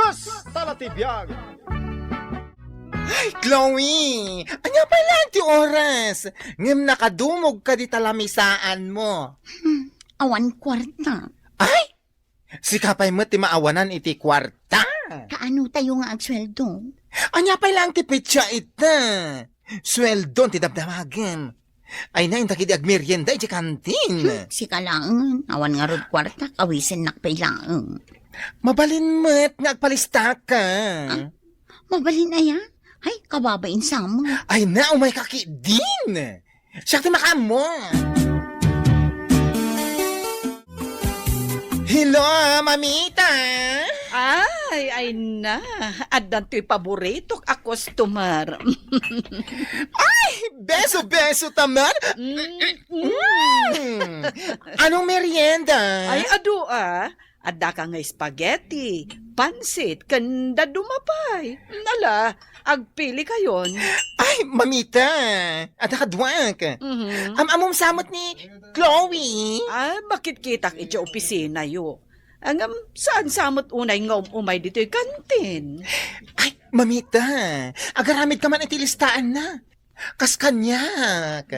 Sus! Talatibiyag! Ay, Chloe! Anya pa lang ti oras? Ngem nakadumog ka di talamisaan mo. Awan kwarta. Ay! Sikapay mo ti maawanan iti kwarta. Kaano tayo nga agsweldo? Anya pa lang ti petsa ita. Sweldon ti dabdamagan. Ay na inta kiti agmerienda iti kantin. Si kalangan. Awan nga rod kwarta. Kawisin nakpay lang. Mabalin mo't nga agpalista ka. Mabalin aya? Ay, kababain sa mo. Ay na, umay kaki din. Siya ti makamo. Hello, mamita. Ay na. Adan to'y paborito ka customer. Beso-beso taman. Anong merienda? Ay, ado Adda ka nga spaghetti, pansit, kanda dumapay. Nala, agpili kayon. Ay, mamita. At nakadwak. Amom samot ni Chloe. Bakit kitak iti opisina yo? Saan samot unay nga umay dito'y kantin? Ay, mamita. Agaramid ka man iti listaan na. Kas kanyak.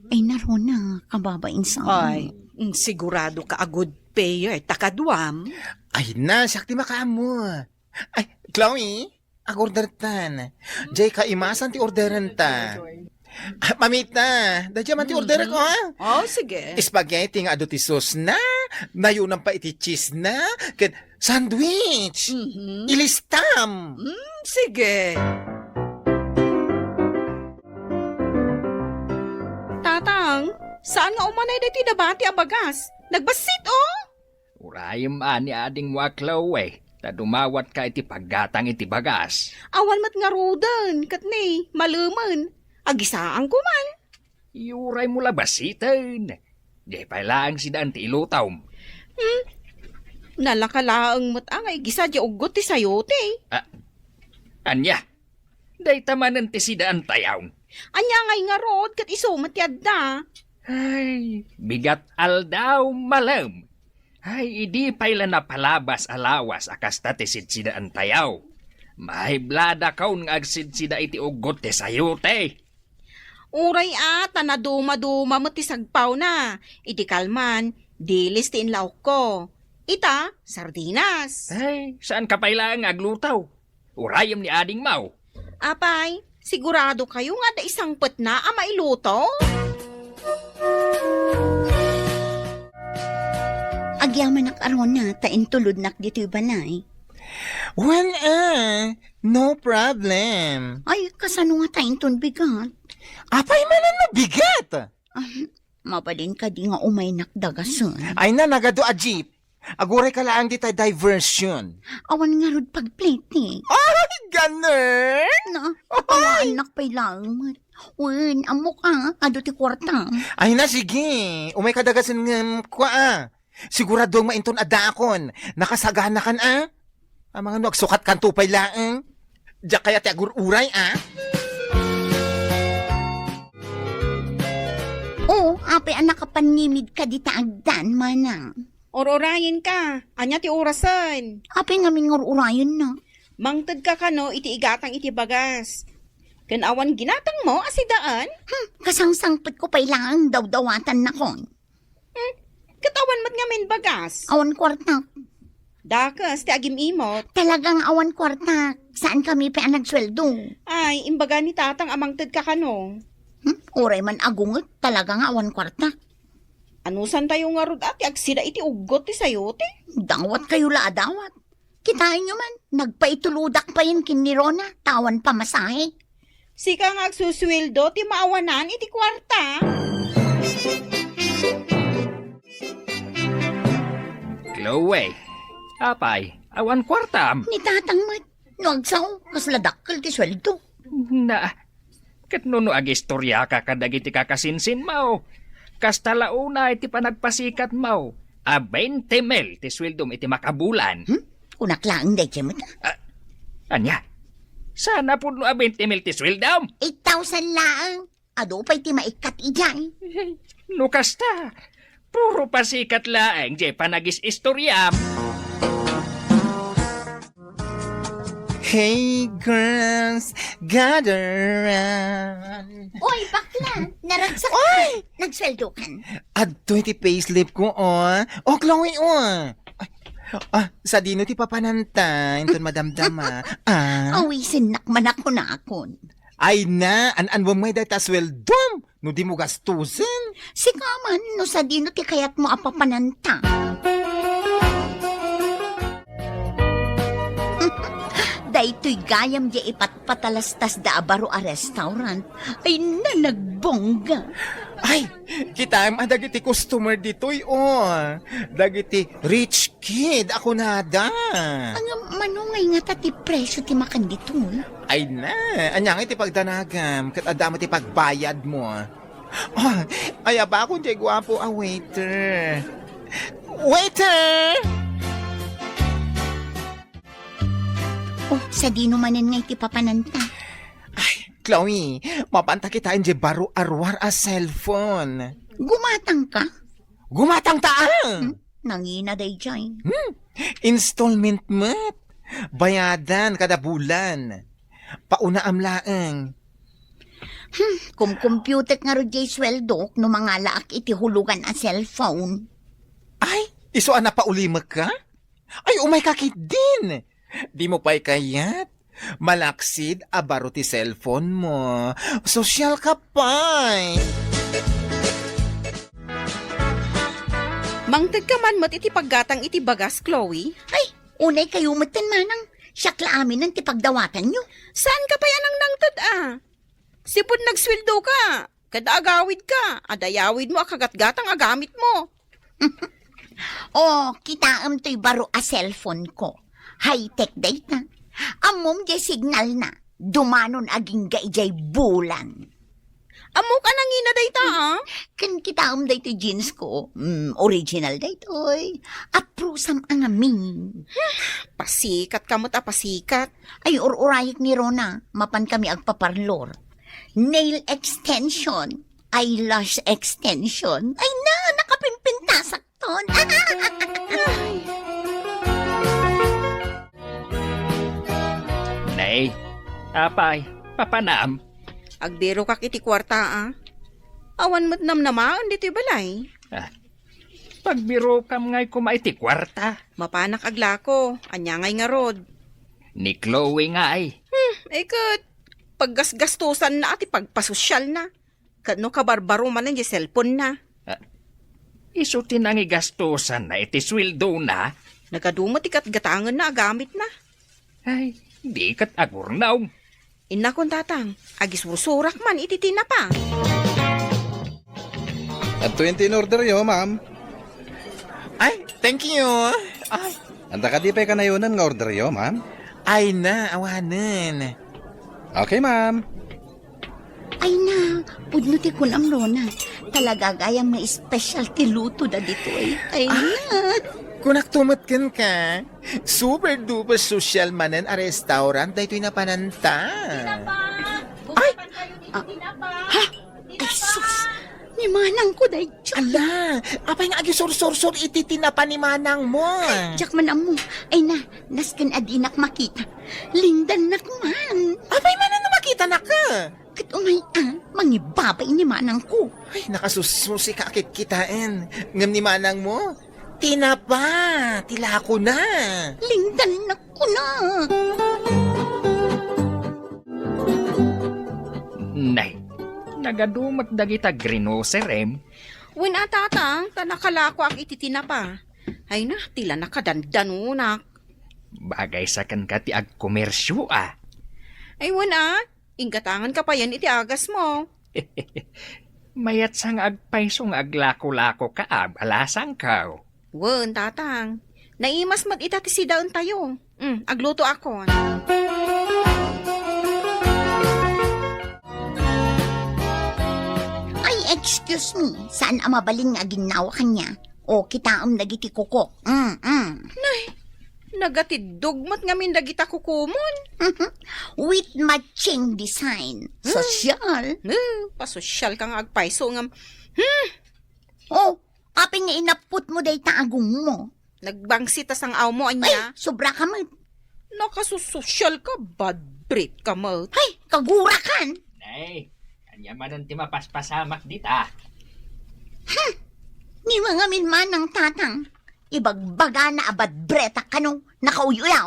Ay, naroon na. Kababain sa mo. Ay, sigurado ka a good payer, takadwam. Ay na, sakti makamo. Ay, Chloe, order tan. Jay ka imasan ti orderan ta. Mamita, dadya man ti order ko ha. Oh, sige. Spaghetti nga ado ti sauce na, nayunan pa iti cheese na, ken sandwich, ilistam. Sige. Tatang, saan nga umanay dati nabati ang bagas? Nagbasit, oh! Urayam ani ading waklaw tadumawat ka iti paggatang iti bagas. Awan mat nga rodan, katni, maluman. Agisaan ko man. Iuray mo labasitan. Di pa lang si daan ti ilutaw. Nalakalaang mat ang ay gisa di ugot ti sayote. Anya, day tamanan ti si daan tayaw. Anya ngay nga rod, kat iso matyad na. Ay, bigat aldaw malam. Ay, idi pala na palabas alawas akas tatisid sida ang tayaw. Mahiblada kaun nga agsid sida iti ugot ti sayote. Uray tanaduma-duma mo ti sagpaw na. Iti kalman, dilis ti inlaw ko. Ita, sardinas. Ay, saan ka pailang aglutaw? Urayam ni ading mau. Apay, sigurado kayo nga da isang pet na mailuto? Agyaman aron na, taintulod nak dito'y balay. Well, no problem. Ay, kasano nga tainton bigat? Apay manan mabigat. Mabalin ka di nga umay nakdagason. Ay na, nagado a jeep. Aguray ka lang di tayo diversion. Awan nga rod pagplete. Ay, ganun? Na, awaan nakpay lang. Wen, amok ado ti kwarta. Ay na, sige. Umay kadagasan ng kwa Siguradong mainton adakon. Nakasagana kan Ang mga nagsukat kan tupay laang. Diyak kaya ti agururay Oo, ape anak kapanimid ka di taagdan manang. Ororayin ka, anya ti orasan. Ape nga mingururayon na. Mangtad ka kano iti igatang iti bagas. Kanawan ginatang mo asidaan? Kasangsangpit ko pa ilang daw-dawatan na kon. Katawan mat nga men bagas. Awan kwarta. Dakas, ti agim imot. Talagang awan kwarta. Saan kami pa nagsweldo? Ay, imbaga ni tatang amangtad ka kano. Uray man agungot. Talagang awan kwarta. Anusan tayo nga rod ati agsida iti ugot ti sayote? Dawat kayo la dawat. Kitain nyo man. Nagpaituludak pa yun kinirona. Tawan pa masahe. Sika nga agsusweldo ti maawanan iti kwarta. Chloe, apay, awan kwartam. Ni tatang mat. Nuagsaw. Kasladakkel ti sweldo. Na, kat nuno agistorya ka kadagiti kakasinsin mau. Kastalauna iti panagpasikat mau. 20 mil ti sweldom iti makabulan. Unak lang day kemot. Anya, sana po no 20 mil ti sweldom. 8,000 lang. Ado pa'y ti maikat ijay. No kasta, puro pasikat laeng, je panagis istoryam. Hey girls, gather round. Oy, bakla! Naragsak ka! Nagsweldokan. At 20 payslip ko, oh. Oh, Chloe, oh. Ay, sa dino ti papananta, inton madamdama. Awisin nakman ako na akon. Ay na, an mo may data sweldom. No di mo gastusin. Sikaman, no sa dino ti kayat mo apapananta. Daytoy gayam di ipatpatalastas da abaro a restaurant. Ay na nagbongga. Ay, kita am dagiti customer ditoy, oh. Dagiti rich kid, ako nada. Ang manungay nga tati presyo ti makan ditoy. Ay na, anyang iti pagdanagam, kat adamo ti pagbayad mo. Oh, ay aba akong di gwapo a waiter. Waiter! Oh, sa dino manin nga iti papananta. Ay, Chloe, mapanta kita di baro arwar a cellphone. Gumatang ka? Gumatang taan! Nangina day jay. Installment mat. Bayadan kada bulan. Pauna amlaeng. Kung computer nga ro jay sweldo, no mga laak iti hulugan a cellphone. Ay, iso na paulimak ka? Ay, umay kakit din. Di mo pa'y kayat. Malaksid abaro ti cellphone mo. Social ka pa'y. Mangtag ka man mat iti paggatang iti bagas, Chloe. Ay, unay kayo matan manang. Siyakla amin ang tipagdawatan nyo. Saan ka pa yan ang nangtad Sipod nagsweldo ka. Kada agawid ka. Adayawid mo akagat-gatang agamit mo. Oh, kitaam to'y baro a cellphone ko. High-tech data. Amom jay signal na. Dumanon aging gaijay bulan. Amo ka nang inaday ta, Kan kitaam dayto jeans ko. Original daytoy. Aprusam ang amin. Pasikat ka mo't pasikat. Ay, urayik ni Rona. Mapan kami agpaparlor. Nail extension. Eyelash extension. Ay na, nakapimpintasak ton. Nay, apay, papanaam. Agbiro kak iti kwarta, Awan mo't namnamaan dito'y balay. Pagbiro kam ngay kumaiti kwarta. Mapanak aglako. Anya ngay nga rod. Ni Chloe nga ay. Kat, paggasgastusan na ati pagpasosyal na. Kano kabarbaro man ang cellphone na. Isutin ang igastusan na iti sweldo na. Nagadumot ikat gatangan na agamit na. Ay, di kat agurnaw. Inakon tatang, agisusurak man ititina pa. At 20 in order yo, ma'am. Ay, thank you. Ay, Anta ka di pa kanayonan nga order yo, ma'am. ay na, awanan. Okay, ma'am. Ay na, pudnuti ko nam Rona. Talaga gayang may specialty luto da ditoy. Ay na. Kung naktumatkan ka, super duper social manan a restaurant na ito'y napananta. Ay, sus. Ni manang ko day. Ala, apay nga agi sor-sor-sor iti tinapa ni manang mo. Jack man amo. Ay na, naskan adinak makita. Lindan nak man. Apay manan na makita na ka. Kat umay mangibabay ni manang ko. Ay, nakasususi ka akit kitain. Ngam ni manang mo, tinapa, tila ko na. Lindan nak ko na. Nay, nagadumat dagita grinoserem. Win atatang, tanakalako ak ititina pa. Ay na, tila nakadandanunak. Bagay sa kan kati ag komersyo Ay wala, inggatangan ka pa yan iti agas mo. Mayat sang agpaisong aglako-lako ka alasang ka. Wen, tatang. Naimas mat itati si daon tayo. Agluto ako. Ay, excuse me. Saan ang mabaling nga ginawa kanya? O kitaam nagiti kuko. Nagatid dugmat ngamin dagita kukumon. With matching design. Sosyal. Pasosyal kang agpaiso ngam. Oh, apin nga inaput mo day taagong mo. Nagbangsita sang aw mo Ay, anya. sobra ka man. nakasusosyal ka, bad breath ka mo. Ay, kagurakan. Nay, kanya man ang timapaspasamak dita. Ni mga minman ng tatang. Ibagbaga na abad breta kanong nakauyaw.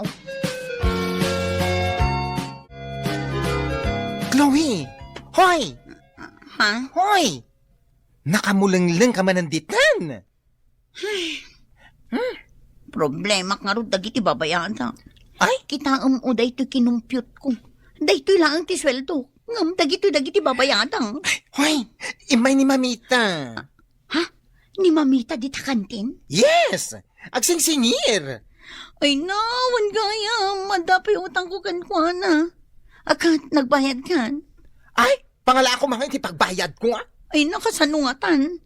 Chloe! Hoy! Ha? Hoy! Nakamulanglang ka man nanditan. Problema nga ro dagiti babayan ta. Ay! Kita uday to kinumpyut ko. Daytoy lang ang tisweldo. Ngam dagiti babayan ta. Hoy! Imay ni Mamita. Ha? Ni Mamita di ta kantin? Yes! Agsingsingir. Ay nawan gaya. Madapi utang ko kankwana. Akat nagbayad kan. Ay! Pangala ako mga itipagbayad ko ah. Ay nakasanungatan.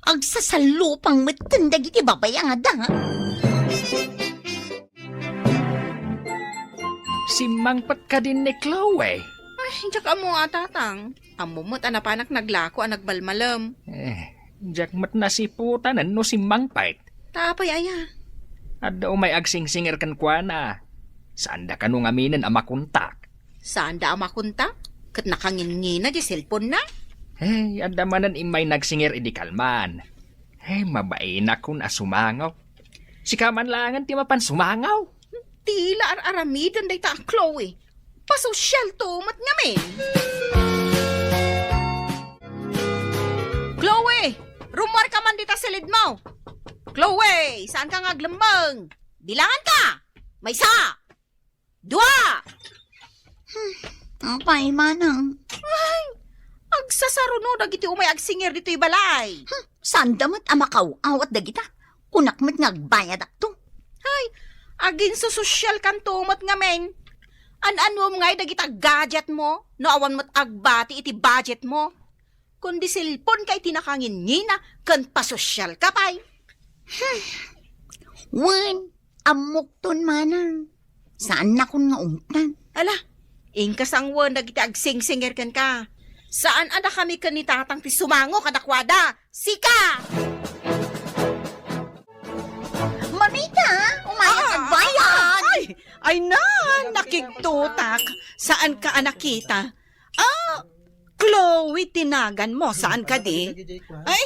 Agsasalupang matanda giti babayan da. Simangpat ka din ni Chloe. Ay, diyak mo tatang. Amo mo't anapanak naglako ang nagbalmalam. Diyak mat nasiputanan no simangpait. Tapay aya. At daw may agsingsinger kan kwa na. Saan da ka nung aminin ang makuntak? Saan da makunta? Kat nakangin-ngina di cellphone na. Adamanan imay nagsingir idi kalman. Mabain akong asumangaw. Si kaman langan ti mapan sumangaw. Tila ar-aramidan day ta ang Chloe. Pasosyal to mat ngamin. Chloe! Rumor ka man dita silid mo. Chloe! Saan ka ngaglambang? Bilangan ka! May isa! Dua! Apay manang. Agsasaruno dagiti umay agsingir dito'y balay. Saan damat amakaw awat dagita? Kunakmat ngagbayad akto. Agin sa sosyal kanto mat ngamen. An-ano mo ngay dagita gadget mo? No awan mat agbati iti budget mo? Kundi silpon kay tinakangin ngina kan pasosyal ka pay. Wen, amukton manang. Saan na kun nga umtan? Ala, ingkas ang wan dagiti agsing-singer kan ka. Saan ada kami kan ni tatang ti sumango kadakwada? Sika! Mamita, umayag nagbayad. Ay na, nakiktutak. Saan ka nakita? Chloe, tinagan mo. Saan ka di? Ay,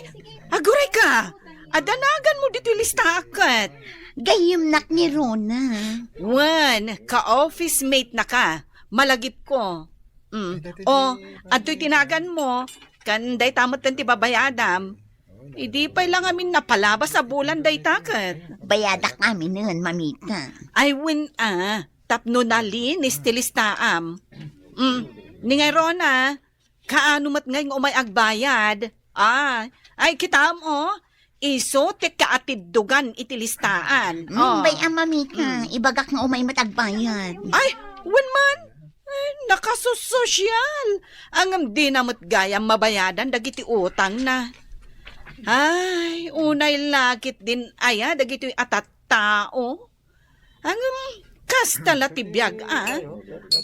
aguray ka. Adanagan mo dito listakat. Gayem nak ni Rona. Wan, ka-office mate na ka. Malagip ko. Ato'y tinagan mo. Kanday tamot kan ti babayadam. Idi pa lang amin napalabas sa bulan day takat. Bayadak kami nun, mamita. Ay win tapno na linis tilistaam. Ningay Rona, kaano mat ngay umay agbayad? Ay kitam iso te kaatiddugan itilistaan. Bay mamita, ibagak nga umay matagbayad. Ay, win man. Ay, nakasusosyal. Ang di namot gayam mabayadan dagiti utang na. Ay, unay lakit din aya dagito'y atat-tao. Ang kastala tibiyag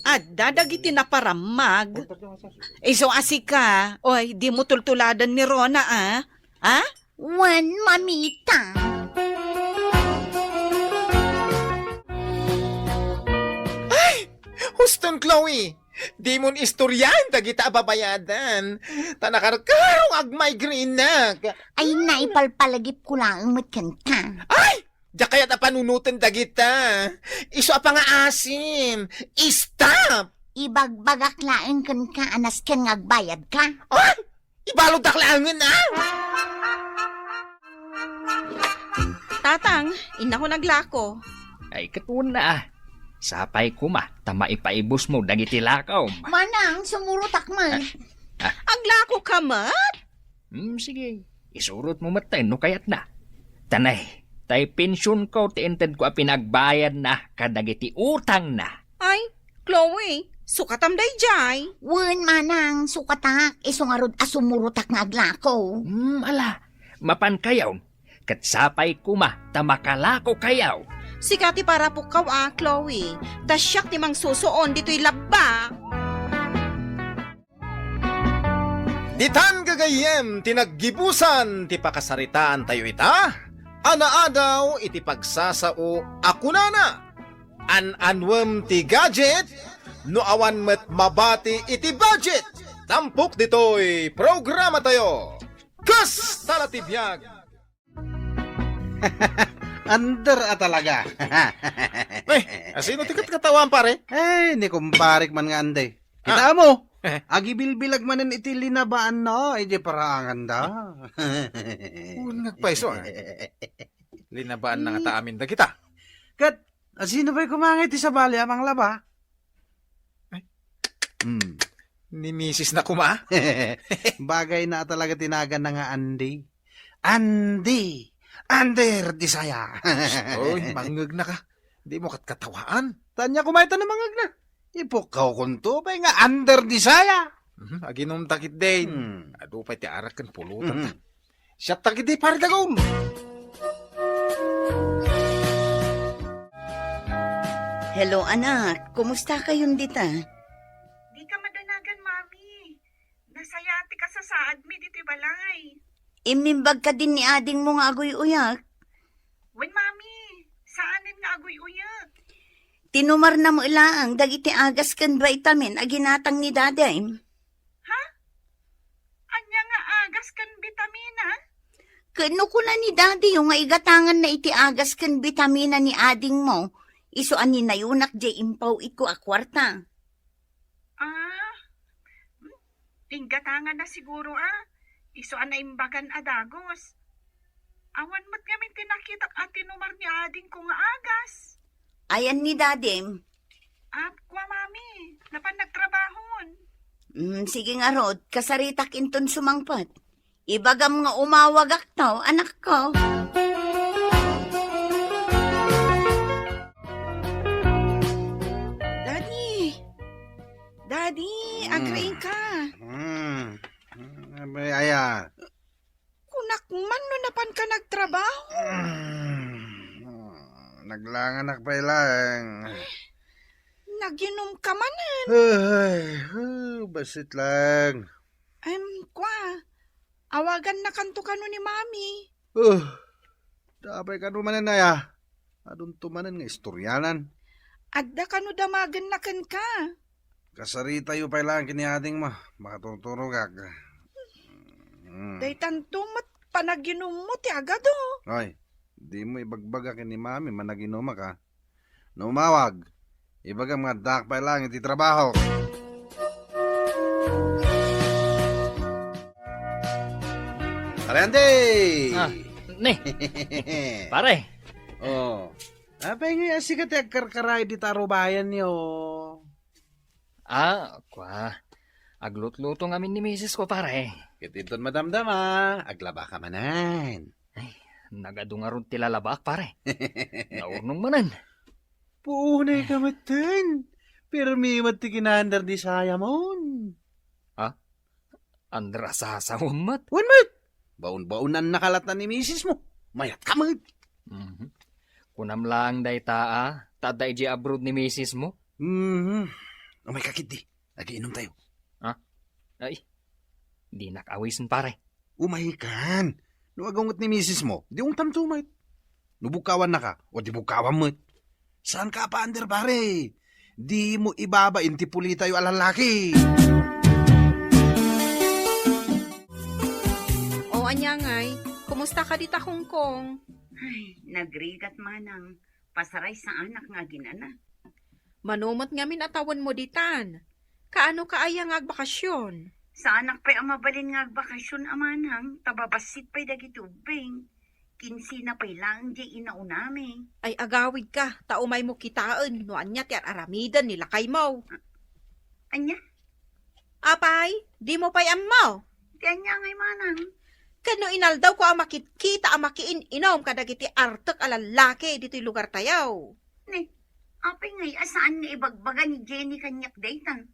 Adda dagiti naparamag. So asika, oy, di mo tultuladan ni Rona Wan, mamita. Huston, Chloe! Di mon istoryan dagita babayadan. Tanakarkarong agmigrine na. Ay, naipalpalagip ko lang ang matkanta. Ay! Diya kaya na panunutan dagita. Iso pa nga asim. Stop! Ibagbagak laang kan ka, anas kan ngagbayad ka. Ay! Ibalog daklangan Tatang, ina ko naglako. Ay katuna Sapay kuma, tama ipaibus mo dagiti lakaw. Manang, sumurutak man. Aglako ka mat? Sige, isurot mo matay no kayat na. Tanay, tay pensyon ko tiinted ko a pinagbayad na kadagiti utang na. Ay, Chloe, sukatam day jay. Wan, manang, sukatak, isungarod asumurutak nga aglako. Ala, mapan kayaw. Kat sapay kuma, tamakalako kayaw. Sikati para pukaw Chloe. Tasyak ti mang susuon dito'y labba. Ditan gagayem, tinaggibusan, ti pakasaritaan tayo ita. Anaadaw, iti pagsasao, ako na. An-anwem ti gadget, no awan met mabati iti budget. Tampok ditoy programa tayo. Kas talatibiyag. Under talaga. Asino tikat katawan pare? Ni kumparik man nga anday. Kita mo, agibilbilag manan iti linabaan no, di paraangan da. Nagpaiso Linabaan na nga ta amin da kita. Kat, sino ba'y kumangit sa bali amang laba? Ni misis na kuma. Bagay na talaga tinagan na nga Andy. Andy! Under di saya. Oy, mangag na ka. Di mo katkatawaan. Tanya kumaita na mangag na. Ipukaw kunto pa nga under di saya. Aginom takit din. Ado pa ti arak kan pulutan ta. Siya takit di pare dagom. Hello anak, kumusta kayong dita? Di ka madanagan, Mami. Nasayati ka sa saad mi dito balay. Imimbag ka din ni ading mo nga agoy uyak. Wen, Mami, saanin nga agoy uyak? Tinumar na mo ilaang dagiti agas kan vitamin aginatang ni daday. Anya nga agas kan bitamina? Kano ko na ni daddy yung nga igatangan na iti agas kan vitamina ni ading mo. Iso ani na yunak jay impaw iko akwarta. Tinggatangan na siguro Iso na imbagan adagos. Awan mat kami tinakitak at tinumar ni ading ko nga agas. Ayan ni daddy. Kwa, Mami, napan nagtrabahon. Sige nga Rod, kasaritak inton sumangpat. Ibagam nga umawag aktaw, anak ko. Daddy, agrain ka. Aya. Kunak man no napan ka nagtrabaho. Naglangan pa ilang. Naginom ka manan. Basit lang. Awagan na kanto kano ni Mami. Dabay ka naman na ya. Adun tumanan nga istoryanan. Adda kano damagan na kan ka. Kasarita yu pa ilang kinihating mo. Makatuturo ka. Day tanto mat panaginom mo ti agado. Ay, di mo ibagbaga kini mami managinuma ka. Numawag. Ibaga mga dak pa ilang iti trabaho. Arende! Ne, pare. Apay nga sikat yung karkaray di taro bayan niyo. Aglut-luto ngamin ni misis ko, pare. Kitinton madamdama, aglaba ka manan. Nagadungarod tilalabak, pare. Naurnong manan. Punay ka matan. Pirmi mati kinandar di saya mon. Andra sasawon mat. Wan mat. Baon-baonan nakalat na ni misis mo. Mayat ka mat. Kunam lang day taa. Taday di abroad ni misis mo. May kakit di. Nagiinom tayo. Ay, di nakawisan, pare. Umahikan. Nuagungot ni misis mo, di ungtam tumait. Nubukawan na ka, o di bukawan mo. Saan ka pa, Ander, pare? Di mo ibaba, inti puli tayo alalaki. O anyangay, kumusta ka dita Hongkong? Ay, nagrigat manang pasaray sa anak nga ginana. Manumot ngamin atawan mo ditan. Kaano ka ayang agbakasyon? Sa anak pa'y amabalin nga agbakasyon amanang, tababasit pa'y dagitubing. Kinsi na pa'y lang di inaunami. Ay agawid ka, taumay mo kitaan, no anya ti aramidan nila kay mo. Anya? Apay, di mo pa'y amaw. Di anya ngay manang. Kano inaldaw ko ang makikita ang makiin-inom kadagiti artek alalaki dito'y lugar tayaw. Ne, apay ngay asaan nga ibagbaga ni Jenny kanyak daytan.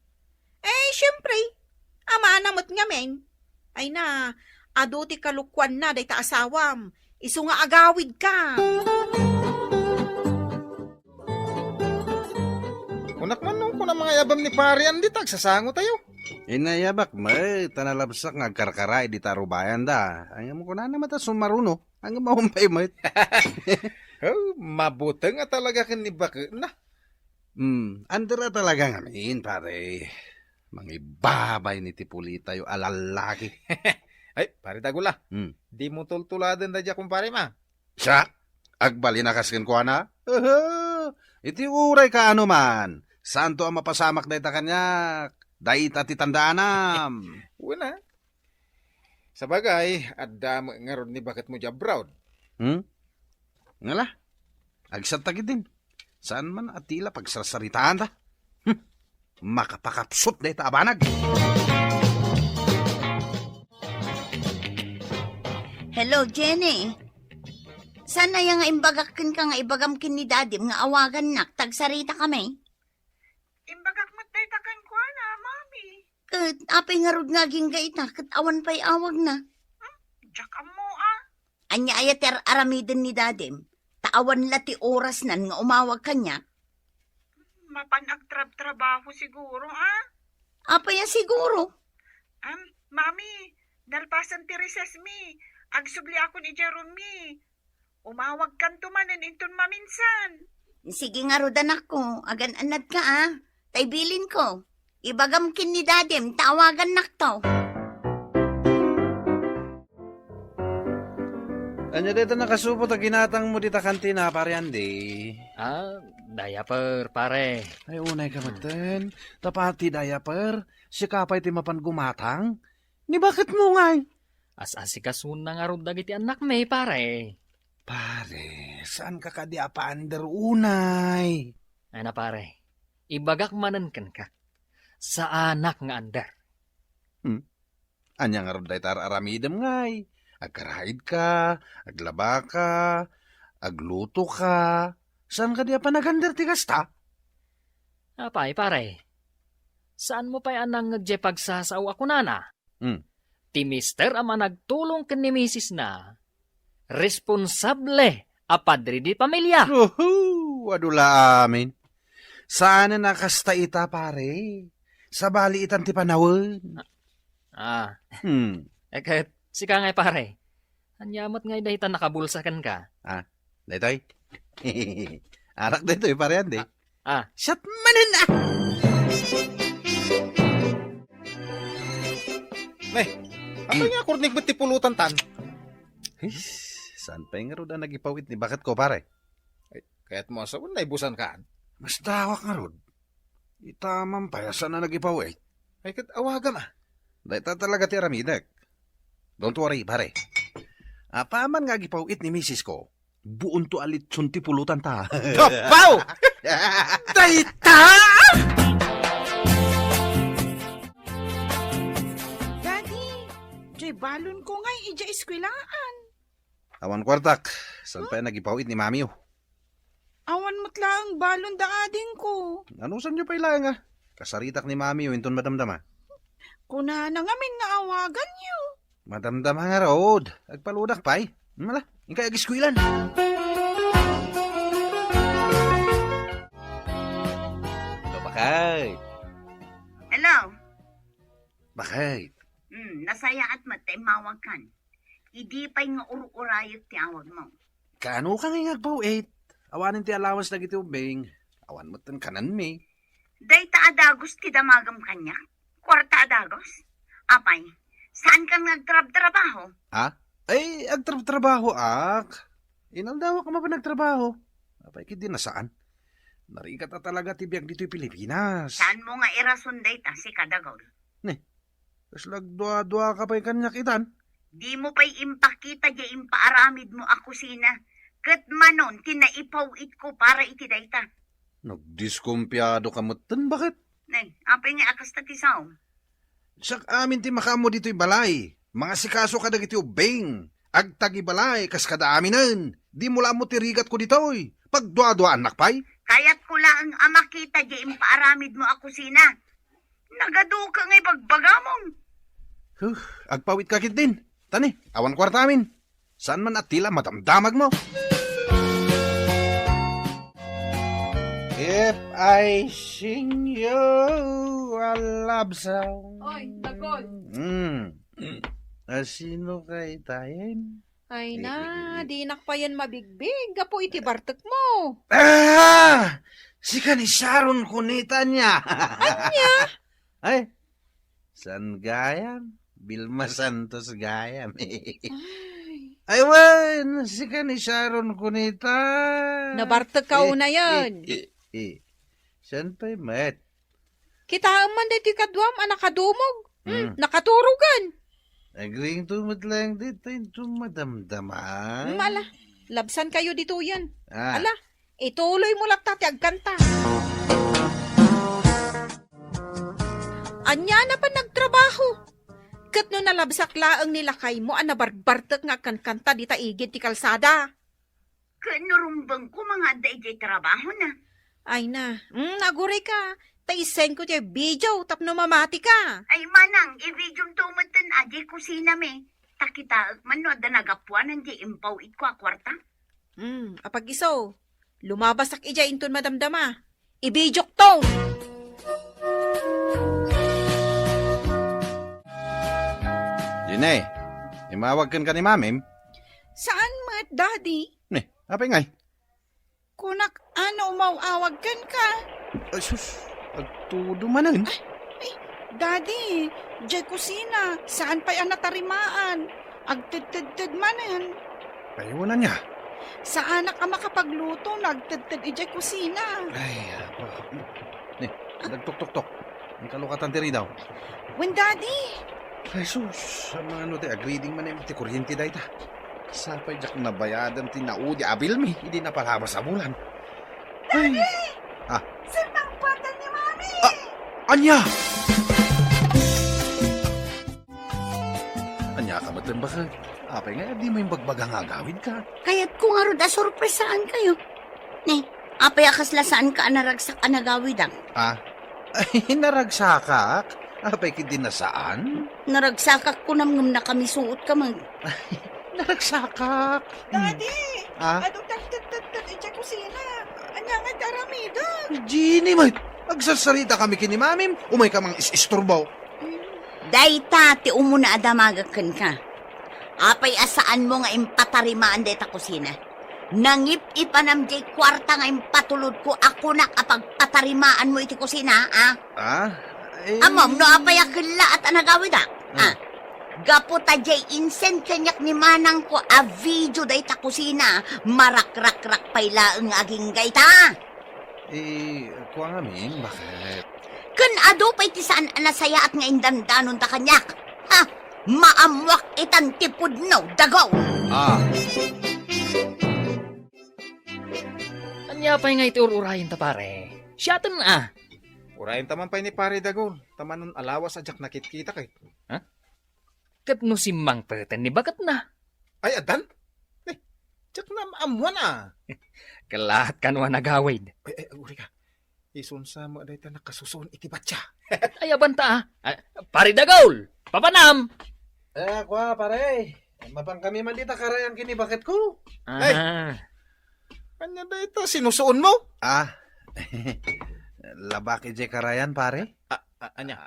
Siyempre, ama namot nga men. Ay na, aduti kalukwan na day ta asawam. Isu nga agawid ka. Kunak man nung kuna mga yabam ni pare andi tagsasango tayo. Inayabak, may tanalabsak nga karkaray di taro bayan da. Ang mo ko na naman ta sumaruno. Ang mahumpay mo. Mabuti nga talaga kanibak na. Andra talaga ngamin, pare. Mangibabay ni Tipulita yung alalaki. Ay, pare tagula. Hmm. Di mo tultuladan da dya kumpare ma. Siya, agbali na kaskin ko na. Iti uray ka ano man. Santo ang mapasamak na ita kanyak. Dahit at itandaanam. Una. Sa bagay, adda nga ron ni bakit mo dya brown. Ngala, agsat tagid din. Saan man atila pagsasaritaan ta? Makapakapsot na ita abanag. Hello, Jenny. Sana yung imbagakin ka nga ibagamkin ni Dadim nga awagan nak, tagsarita kami. Imbagak matay takan ko na, mami. Kat apay nga rod nga ginggayta, kat awan pa'y awag na. Diyak mo ah. Anya ayater aramidin ni Dadim, taawan lati oras nan nga umawag kanya. Mapanagtrabaho siguro ah. Apay ya siguro. Mami, dalpasan ti recess mi. Agsubli ako ni Jerome. Umawag kan tumanin inton maminsan. Sige nga rodan ako, agan anad ka ah. Taybilin ko. Ibagamkin ni Dadim, tawagan nak to. Anya dito nakasupo ta ginatang mo dita kantina, pare Andy. Diaper, pare. Ay, unay ka maten. Tapati diaper. Si kapay ti mapan gumatang. Ni bakit mo ngay? As-asikasun na nga ron dagiti anak may, pare. Pare, saan ka kadi apa-under unay? Ay na, pare. Ibagak manan ka. Sa anak nga andar. Anya nga ron daytar aramidem ngay. Agkarahid ka, aglaba ka, agluto ka. Saan ka di apa nagandar ti kasta? Apay, pare. Saan mo pa'y anang nagjepagsasaw ako nana? Ti mister ama nagtulong ken ni misis na. Responsable a padre di pamilya. Wadula amin. Saan na nakasta ita, pare? Sa bali itan ti panawon. Kahit sika ngay pare. Anyamot ngay dahitan nakabulsakan ka. Daytoy. Arak daytoy, pare Andy. Shut manan na! Apa nga kurnig ba't ti pulutan tan? Saan pa yung nga na nagipawit ni bakit ko, pare? Kaya't mo sa unay busan kaan. Mas dawak nga rod. Itamang payasan na nagipawit. Ay kat awagan ah. Dahita talaga ti Ramidak. Don't worry, pare. Paman nga gipawit ni misis ko. Buon to alit sunti pulutan ta. Kapaw! Dahita! Daddy, Joy balon ko ngay ija eskwelaan. Awan kwartak. Saan pa yung nagipawit ni mami oh? Awan mo't lang balon da ading ko. Ano saan nyo pa ilang ah? Kasaritak ni mami oh, inton madamdama. Kuna na ngamin nga awagan niyo. Madamdama nga rod. Agpaludak pa eh. Mala, ingkay agiskwilan. Hello, bakay. Hello? Bakay. Nasaya at matay mawag kan. Idi pa'y nga uru-urayot ti awag mo. Kaano ka nga agpawit? Awanin ti alawas na giti ubing. Awan mo tan kanan mi. Day ta adagos ti damagam kanya. Kwarta adagos. Apay, saan kang nagtrabaho? Ay, agtrabaho ak. Inaldawa ka ba nagtrabaho? Apay, kidi na saan? Narikat na talaga tibiyag dito'y Pilipinas. Saan mo nga irason day ta si kadagol? Kas lagdwa-dwa ka pa'y kanyak itan. Di mo pa'y impakita di impaaramid mo ako sina. Kat manon, tinaipawit ko para iti day ta. Nagdiskumpiyado ka mo tan, bakit? Nay, apay nga akas tatisaw. Sak amin ti makamo dito'y balay. Mga sikaso ka dagiti ubing. Agtagi balay, kas kada aminan. Di mula mo tirigat ko dito'y. Pagdwa-dwa anak pa'y. Kaya't ko lang ang makita di impaaramid mo ako sina. Nagado ka nga'y bagbagamong. Agpawit ka kit din. Tani, awan kwarta amin. Saan man at tila matamdamag mo? If I sing you a love song. Oy, tagol. Sino kay tayen? Ay na, di nakpayan mabigbig. Gapo iti bartek mo. Si ni Sharon kunita niya. Anya? Ay, San Gayam? Vilma Santos Gayam. Ay, wan, si ni Sharon kunita. Nabartag ka una yan. San pa'y mat? Kita man dito kadwam, anak kadumog. Hmm. Nakaturugan. Agreeing tumad lang dito yung tumadamdaman. Mala, labsan kayo dito yan. Ah. Ala, ituloy mo lang tati agkanta. Anya na pa nagtrabaho. Kat no nalabsak laang nila kay mo, anabarbartak nga kanta di taigid ti kalsada. Kanurumbang ko mga day trabaho na. Ay na, naguray ka. Taisen ko tiyo video, tapno mamati ka. Ay manang, i-video tumatan adi kusina me. Takita man no da nagapuan hindi impaw ko a kwarta. Apag iso, lumabasak ija inton madamdama. Ibijok to. Yun imawag kan ka ni mamim. Saan mat, daddy? Apay ngay. Kunak, ano umawawag kan ka? Ay, sus, agtudo manan. Daddy, jay kusina, saan pa yan natarimaan? Agtid-tid manan. Kayo na niya. Saan ka makapagluto, nagtid-tid ijay kusina? Ay, apa. Nagtok-tok-tok. Ang kalukatan tiri daw. When daddy? Ay, sus, sa mga ano, agreeding man ti kuryente dahi ta. Sapay jak nabayadan ti naudi abil mi, hindi na palabas sa bulan. Ay. Sintang patan ni mami! Anya! Anya ka ba't baka? Apay nga, di mo yung bagbagang agawid ka. Kaya't ko nga ro da sorpresaan kayo. Ne, apay akaslasaan ka naragsak anagawid ang. Ay, naragsakak. Apay kiti na saan? Naragsakak ko namngam na kami suot ka mang. Naragsakak. Daddy! Ah? Ano tagtid-tid ijay kusina? Anya nga daramida? Gini, mate. Agsasalita kami kini mamim. Umay ka mang isturbaw. Dayta, ti umuna adamagakan ka. Apay asaan mo nga impatarimaan dayta kusina. Nangip-ipanam jay kwarta nga impatulod ko ako na kapag patarimaan mo iti kusina, Amom, no apay akila at anagawid Gaputa jay insen kanyak ni manang ko a video dayta kusina. Marak-rak-rak payla ang aging gayta. Kuha nga min, bakit? Kan ado pa'y tisaan anasaya at nga indandanon ta kanyak. Maamwak itan tipod no, dagaw. Anya pa nga iti ururayin ta pare. Siyatan Urayin taman pa ni pare Dagol. Taman nun alawas ajak nakit-kita kay. Kat no si Mang Peten ni bagat na. Ay, adan? Jak na maamuan Kalahat kanwa nagawid. Ay, uri ka. Isun sa mo dahi ta nakasusun iti batya. Ay abanta Pare Dagol, papanam. Kuha pare. Mapang kami man dita karayang kini bakit ko? Kanya dahi ta sinusuon mo? Labaki jay karayan pare? Anya?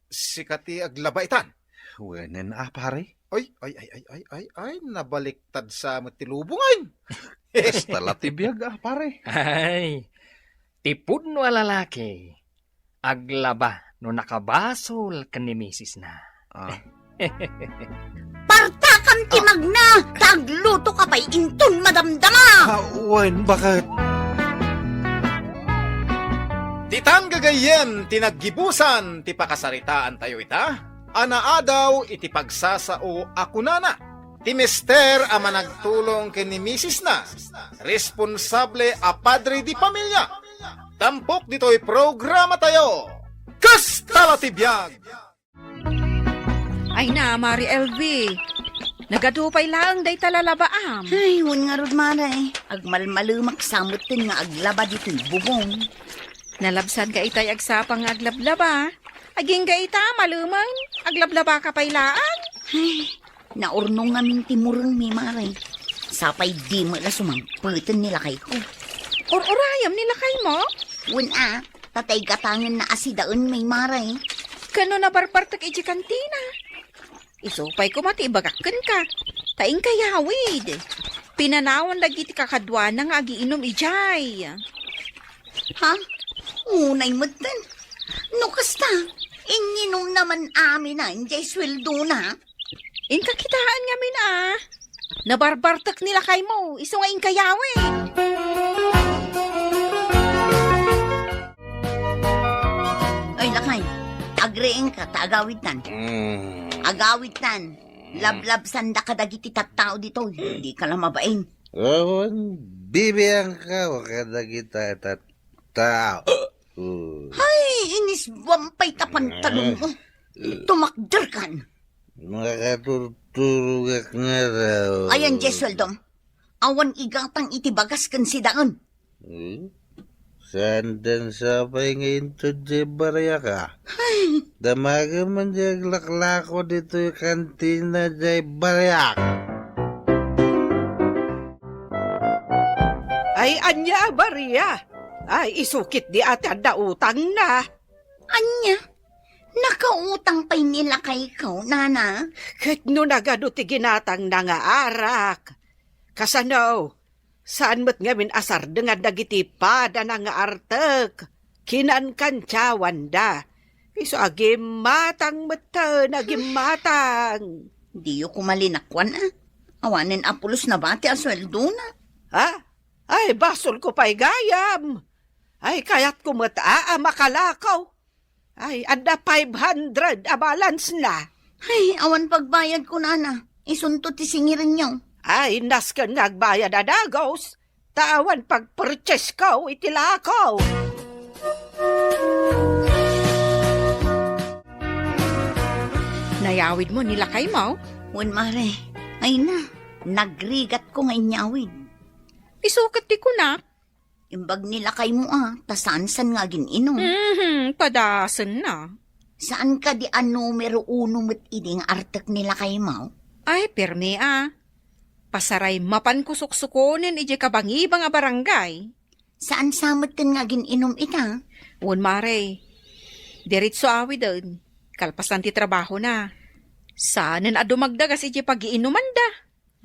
Sikati aglabaitan. Wenen pare. Ay, nabaliktad sa matilubungan. Basta latibiyag pare. Ay, tipod no alalaki. Aglaba no nakabasol kan ni misis na. Parta kam timag na, tagluto ka pa'y inton madamdama. Wen, bakit? Titang gagayen, tinaggibusan, ti pakasaritaan tayo ita. Anaadaw iti pagsasao ako nana. Ti mister ama nagtulong kini misis na. Responsable a padre di pamilya. Tampok dito'y programa tayo. Kastala tibiyag! Ay na, Mari LV. Nagadupay lang day talalabaam. Ay, hun nga rod maray. Agmalmalumak samutin nga aglaba dito'y bubong. Nalabsan ka itay agsapang aglablaba. Aging ka ita, malumang. Aglablaba ka paylaan. Ay, naurnong ngamin timurong mi maray. Sapay di mo na sumangputin nila kay ko. Urayam nila kay mo? Hun tatay gatangan na asidaon may maray. Kano na barbartak iji kantina. Isupay ko matibagakan ka. Taing kayawid. Pinanawan lagi ti kakadwa na nga agiinom ijay. Ha? Unay mo din. No kasta, ininom naman amin na, hindi sweldo na. Inkakitaan nga min Nabarbartak nila kay mo, iso nga inkayawe. Ay, lakay, agreeng ka, taagawid tan. Agawid tan. Lablab sanda ka dagiti tattao dito. Hindi ka lang mabain. Awan, bibiyang ka, wakada kita tao. Ay, inis wampay tapantalong mo. Tumakder kan. Makatutulugak nga raw. Ayan, Jesweldom. Awan igatang itibagas kan si Daon. Saan dan sapay ngayon to Jebarya ka? Damaga man diyag laklako dito yung kantina Jebarya. Ay, anya, Baria. Ay, isukit di ate ada utang na. Anya, nakautang pa'y nila kay ikaw, nana. Kat no nagaduti ginatang na nga arak. Kasano, saan mo't ngamin asar dengan dagiti pada na nga artek. Kinan kantsawan da. Iso agim matang mata, nagim matang. Di ko malinakwan Awanin apulos na bati ang sweldo na. Ha? Ay, basol ko pa'y gayam. Ay, kayat ko mata makalakaw. Ay, anda 500 a balance na. Ay, awan pagbayad ko, nana. Isunto ti singirin niyo. Ay, naskan nagbayad adagos. Tawan pag-purchase ko, itilakaw. Nayawid mo nila kay mo. Wan mare, ay na, nagrigat ko ngay nyawid. Isukat di ko na. Imbag nila kay mo tasan-san nga gininom. Padasan na. Saan ka di numero 1 met iding artek nila kay mo? Ay, perme Pasaray mapan kusuk-sukunin ije kabangibang a barangay. Saan samot kan nga gininom ita? Wan mare, diritso awi doon. Kalpasan ti trabaho na. Saanan dumagdagas ije pag-iinuman da.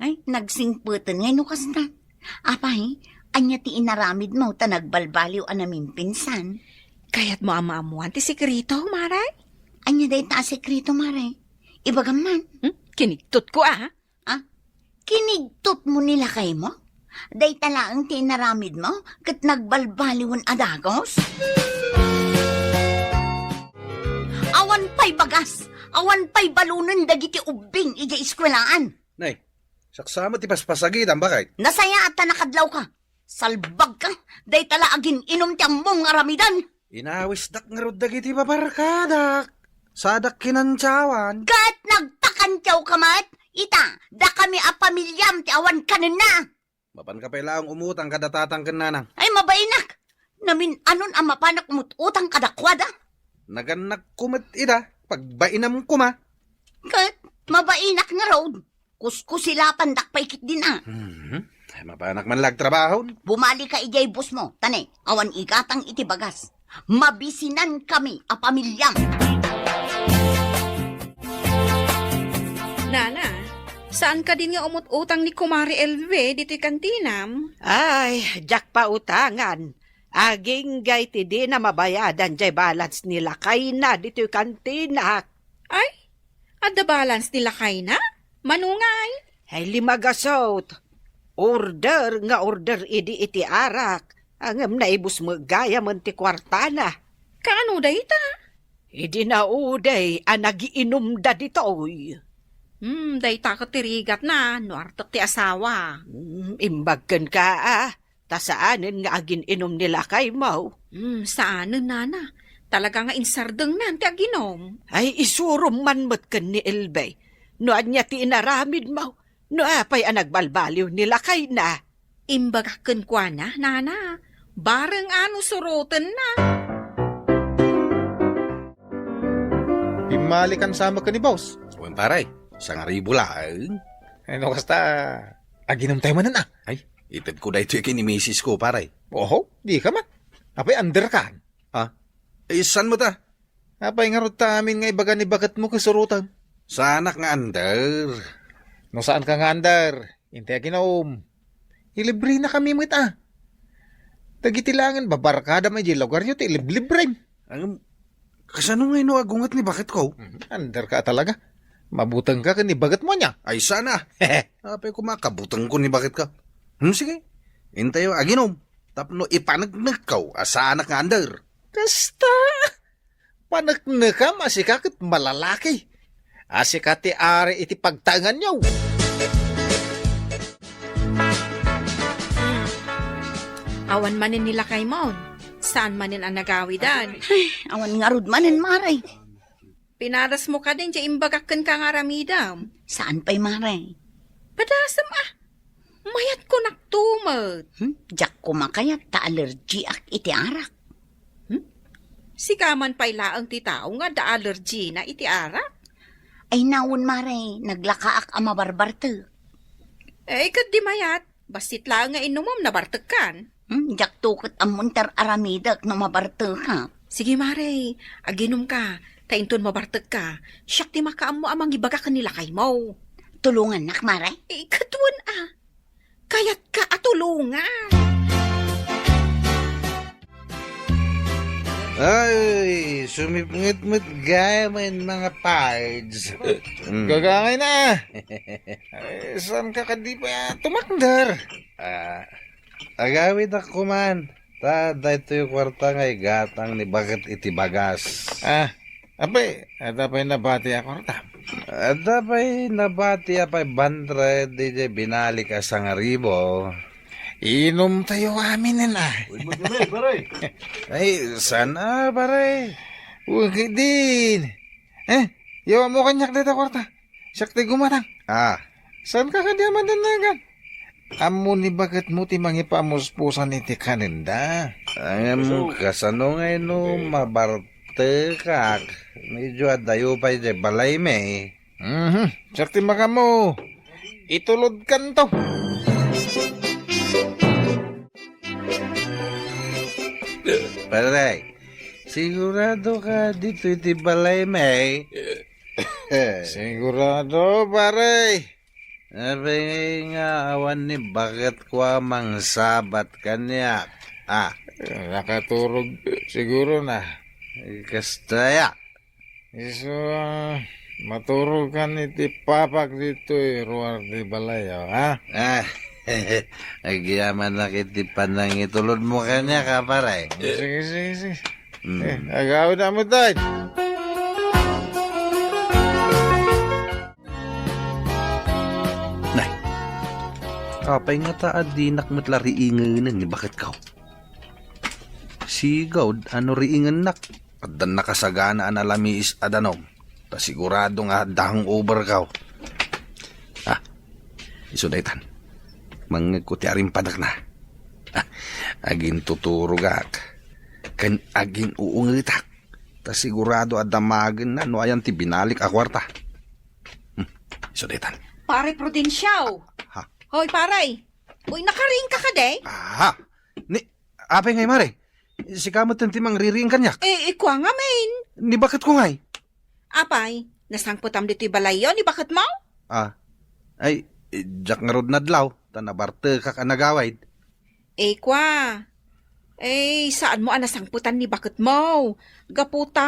Ay, nagsingputan ngay no kasna. Apay, anya ti inaramid mo ta nagbalbaliw anamin pinsan. Kaya't mo ama-amuan ti sikrito, maray. Anya day ta sekreto, mare. Ibagaman. Kinigtot ko Kinigtot mo nila kay mo? Day talaang tinaramid mo kat nagbalbaliwan adagos? Awan pa'y bagas, awan pa'y balunan dagiti ubing ija iskwelaan. Nay, saksama ti paspasagid ang bakay. Nasaya at nakadlaw ka. Salbag ka, day talaagin inom tiyang mong aramidan. Inawis dak nga rod dagiti babarkadak. Sadak kinantsawan. Kat nagtakantyaw ka mat, ita, da kami a pamilyam ti awan kanin na. Mapan ka pailaang umutang kadatatang kananang. Ay mabainak, namin anon ang mapanak umututang kadakwada. Naganak kumat ida, pagbainam kuma. Kat, mabainak nga road. Kuskusilapan dakpaykit din Ay, mapanak man lag trabaho. Bumali ka ijay bus mo, tane, awan igatang itibagas. Mabisinan kami a pamilyam. Nana, saan ka din nga umut-utang ni Kumari LV dito'y kantinam? Ay, jak pa utangan. Aging gay ti di na mabayadan jay balance nila kay na dito'y kantina. Ay, adda balance nila kay na? Manungay? Ay, 5 gasot. Order nga order iti arak. Angam na ibus mo gaya man ti kwartana. Kaano da ita? Idi na uday nagiinom da ditoy. Day takatirigat na, no artok ti asawa. Imbagkan ka tasaanin nga agin inom nila kay mo. Saanan, nana? Talaga nga insardeng na, ti aginom. Ay, isurom man matkan ni Elbay. No anya ti inaramid mo. No apay nagbalbaliw nila kay na. Imbagakan kwa na, nana. Bareng surutan na. Pimalikan sama ka ni boss. Wan paray, 1,000 lang. Ano kasta, aginom tayo manan Ay, itad ko da ito ni misis ko paray. Oho, di ka man. Apay under ka. Eh, saan mo ta? Apay nga rod ta amin nga ibaga ni bagat mo kasurutan. Sanak nga under. No saan ka nga under? Inte aginom. Ilibre na kami mo ita. Tagitilangan babarkada may di lugar nyo ti libre. Ang kasano nga no agungat ni bakit ko? Under ka talaga. Mabutang ka ni bagat mo niya. Ay sana. Apay ko makabutang ko ni bakit ka. Sige. Intayo aginom. Tapno ipanagnag ka. Asana ka under. Kasta. Panakna ka masikakit malalaki. Asikati ari iti pagtangan nyo. Awan manin nila kay Maun. Saan manin ang nagawidan? Awan nga rod manin, Maray. Pinaras mo ka din, di imbagakan ka nga ramidam. Saan pa'y, Maray? Padasam mayat ko naktumot. Diyak kumakayat ta allergy ak iti arak. Sikaman pa'y laang ti tao nga da allergy na iti arak. Ay nawon, Maray, naglakaak ang mabarbarte. Kat di mayat, basit lang nga inumom na bartekan. Diyak tukot ang muntar aramidak na mabarte ka. Sige, Maray, aginom ka. Tainton mabartag ka. Siyak ti makaam mo amang ibaga ka nila kay mo. Tulungan nak, Maray. Katuan Kayat ka atulungan. Ay, sumipngit-mit gaya man mga pards. Gagangay na. Ay, saan ka kadi pa tumakdar? Agawid ako man. Dito yung kwarta ngay gatang ni bakit iti bagas. Apay, adapay nabati ako rata. Adapay nabati apay bandre DJ binalik ka sa ngaribo. Inom tayo amin na. Ay, sana pare. Huwag din. Yawa mo kanyak dito kwarta. Siyak tayo gumatang. Saan ka kadiyaman danagan? Amo ni bakit mo ti mangipamuspusan iti kaninda? Ang kasano ngay no mabarte kak. Medyo adayo pa iti balay me. Siyak ti maka mo. Itulod kan to. Pare, sigurado ka dito iti balay me. Sigurado pare. Sabi nga awan ni bakit ko amang sabat kanya. Nakaturog siguro na. Kastaya. Iso, maturog ka ni ti papak dito ruwar di balayaw, ha? Agyaman na kitipan ng itulod mo kanya ka pare. Sige. Agawin na mo tayo. Kapay nga taad di nakmatla riingan ni bakit ka? Sigaw, ano riingan nak? Adan nakasagana an alamis adanom. Ta sigurado nga dahang over ka. Isudaytan. Mangagkuti aring padak na. Agin tuturugak. Kan agin uungitak. Ta sigurado adamagan na no ayan ti binalik a kwarta. Isudaytan. Pare Prudensyao. Hoy, paray. Uy, nakaring ka de? Apay ngay mare. Si kamot ang timang ririing kanyak. Ikwa nga, main. Ni bakit ko ngay? Apay, nasangputam dito'y balayo, ni bakit mo? Ay, jak nga rod nadlaw. Tanabarte ka ka nagawaid. Ikwa. Saan mo nasangputan ni bakit mo? Gaputa.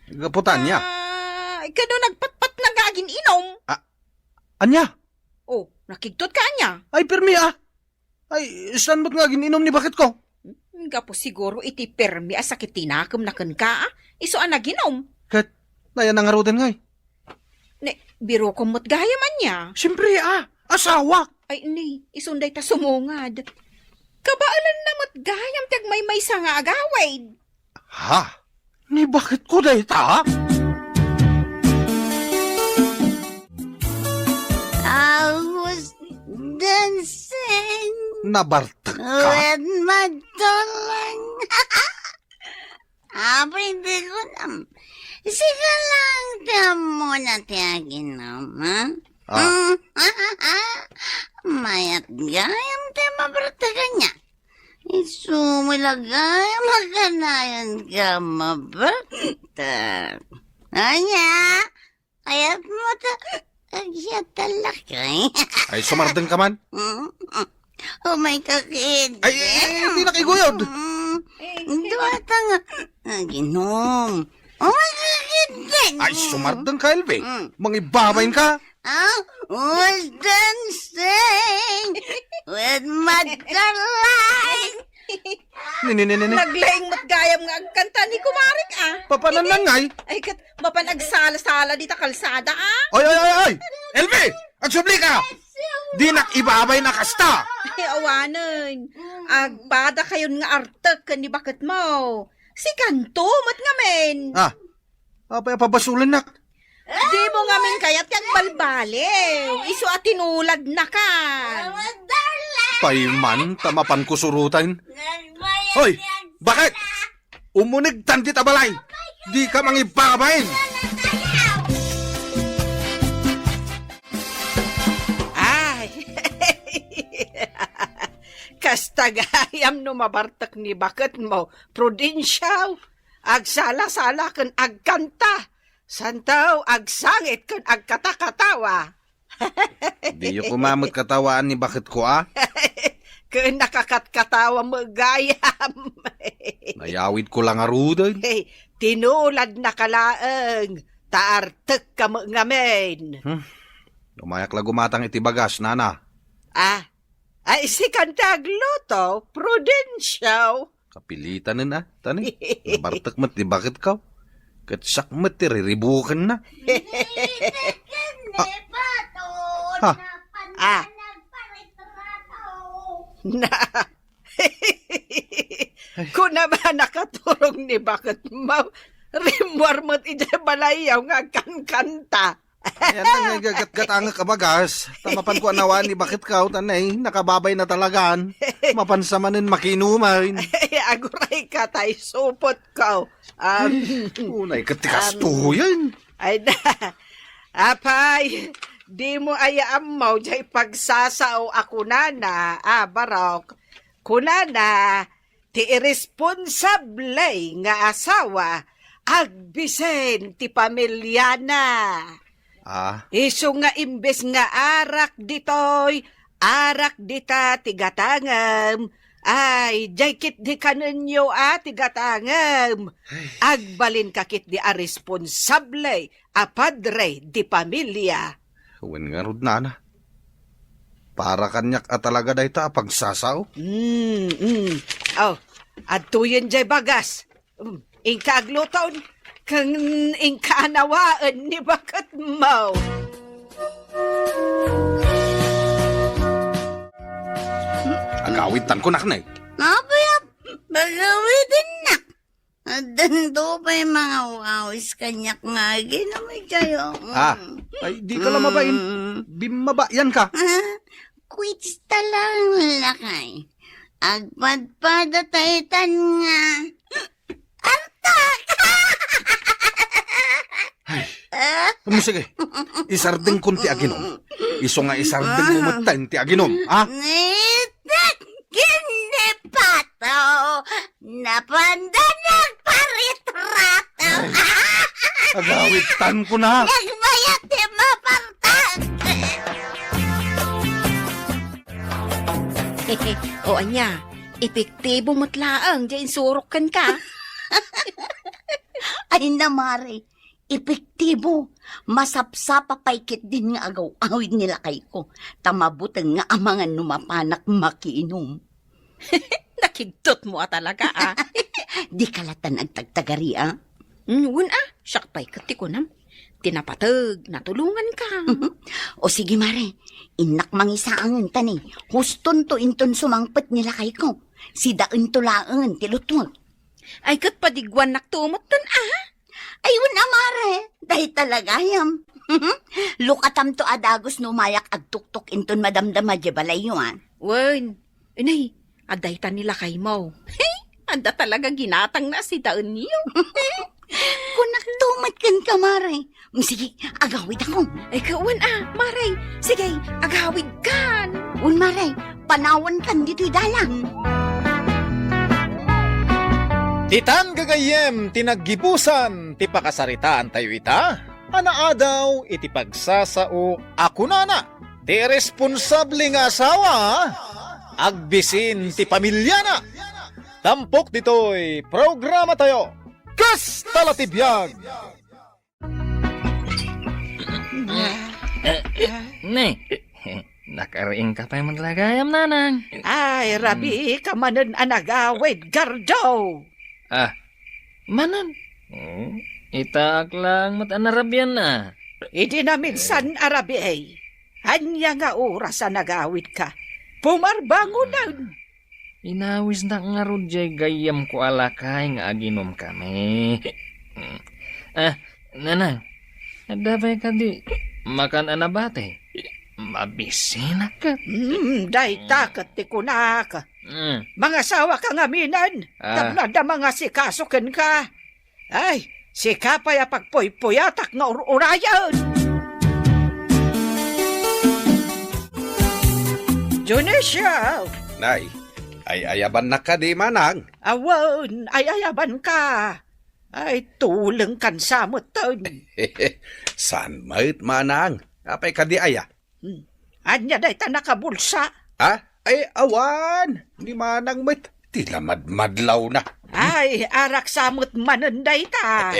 Gaputan niya. Ikano nagpatpat na gagin inom. Anya? Nakigtot ka anya. Ay, permi Ay, saan mo't nga gininom ni bakit ko? Gapo siguro iti permi sakit tinakam na kan ka. Iso ang naginom. Kat, nayan ang arudan ngay. Biro ko mo't gaya man niya. Siyempre, asawa. Ay, isunday ta sumungad. Kabaalan na mo't gayam tag may sa nga agawaid. Ni bakit ko dahi ta? I was dancing Nabartak ka? with my darling. Pwede ko na. Sige lang, mo na tiyaginom, ha? Mayat gayam te mabertaga niya. Isumilagay maganayan ka maberta. Anya, ayat mo ta. Agya talakay. Ay, sumardeng ka man? Oh my kakid. Ay, hindi na kiguyod. Duwata nga. Ginom. Oh my kakid. Ay, sumardang ka, Elve. Mangibabayin ka. Was dancing with my darling. Naglaing matgayam nga ang kanta ni Kumarik Papananangay. Ay kat mapanagsala-sala dita kalsada Ay! Elve! Agsubli ka! Di nakibabay na kasta! Ay awanan. Agpada kayon nga artek kan di bakit mo. Si kanto mat nga men. Apay pabasulan nak. Di mo nga men kayat kang balbaliw. Iso at tinulad na ka. Payman, tamapan ko surutan. Hoy! Bakit? Umunig tandit abalay! Di ka mangibabayin! Ay. Kastagayam no mabartak ni bakit mo. Prudensyaw. Agsala-sala kan agkanta. Santaw agsangit kan agkatakatawa. Di yung kumamot katawaan ni bakit ko Kan nakakatkatawa mo gayam. Nayawid ko lang arudan. Hey, tinulad na kalaang. Taartek ka mo ngamen. Umayak lang gumatang itibagas, nana. Ay si kantagluto, Prudensyaw. Kapilitan na tani. Nabartak mat di bakit ka? Katsak mat ririribukan na. Na. Kuna ba nakaturong ni bakit mo? Rimwar mo't ijabalayaw nga kanta. Yan ang gagat-gat ang kabagas. Tamapan ko anawan ni bakit ka, tanay. Nakababay na talagaan. Mapansamanin makinumain. Aguray ka tay, supot ka. Unay katikas yan. Ay na. Apay, di mo ayaam mo jay pagsasao ako na, Barok. Kunana, ti irresponsable nga asawa, agbisen ti pamilya na. Iso nga imbes nga arak ditoy, arak dita tigatangam, ay jaykit di kanunyo tigatangam. Agbalin kakit di a responsable, a padre di pamilya. Huwin nga rod na. Para kanyak at talaga dahi ta pagsasaw. At tuyen jay bagas. Ingka agluton, kang ingka anawaan ni bakit mo. Agawitan ko nak na eh. Napayap, bagawitin na. At dando pa yung mga wawis kanyak nga. Ginamay kayo. Ay di ka lang mabain. Bimabayan ka. Quits talang lakay. Agpadpadataytan nga. Sige, isardeng kun ti aginom. Iso nga isardeng mo matan ti aginom, Nitak kinipato, napandanag paritrato. Agawitan ko na. Nagbayat ti mapartag. O anya, epektibo mo't laang, dyan surokan ka. Ay namare, epektibo. Masapsapa paikit din nga agaw awid nila kay ko. Tamabutan nga amangan numapanak makiinom. Nakigtot mo talaga Di kalatan agtagtagari Wun syakpay kati ko nam. Tinapatag, natulungan ka. O sige mare, inak mangisaangan tani. Huston to inton sumangpet nila kay ko. Si daen to laangan tilutwag. Ay kat padigwan naktumot tan Ayun amare, dahi talagayam. Lukatam to adagos numayak agtuktok inton madamdama di balayuan. Wen, inay, aday ta nila kay mo. Anda talaga ginatang na si daon niyo. Kunak tumat kan ka mare. Sige, agawid ako. Ay kawan maray. Sige, agawid kan. Un mare, panawan kan dito'y dalang. Titan gagayem tinaggibusan ti pakasaritaan tayo ita. Anaadaw iti pagsasao ako nana. Ti responsable nga asawa. agbisin ti pamilya na. Tampok ditoy programa tayo. Kas talatibiyag. Ne, nakariing ka pa yung maglagayam, nanang. Ay, rabi ka manan anagawid, gardaw. Manan? Itak lang matanarabyan na. Idi na minsan arabi ay. Hanya nga oras na nagawid ka. Pumarbangunan. Inawis na nga ro jay gayam ko alakay nga aginom kami. Nanang, adabay ka di makan anabate. Mabisina ka. Day takat ti kunak. Mga sawa ka nga minan. Tapnada mga sikasukin ka. Ay, si kapay pagpoy-puyatak nga urayan. Junisha, Nay, ay ayaban na ka di manang. awan, ay ayaban ka. Ay, tuleng kan samot ton. San mait manang? Apay ka di aya? Anya day ta nakabulsa. Ay awan, ni manang mait. Tila madlaw na. Ay, arak samot mananday ta.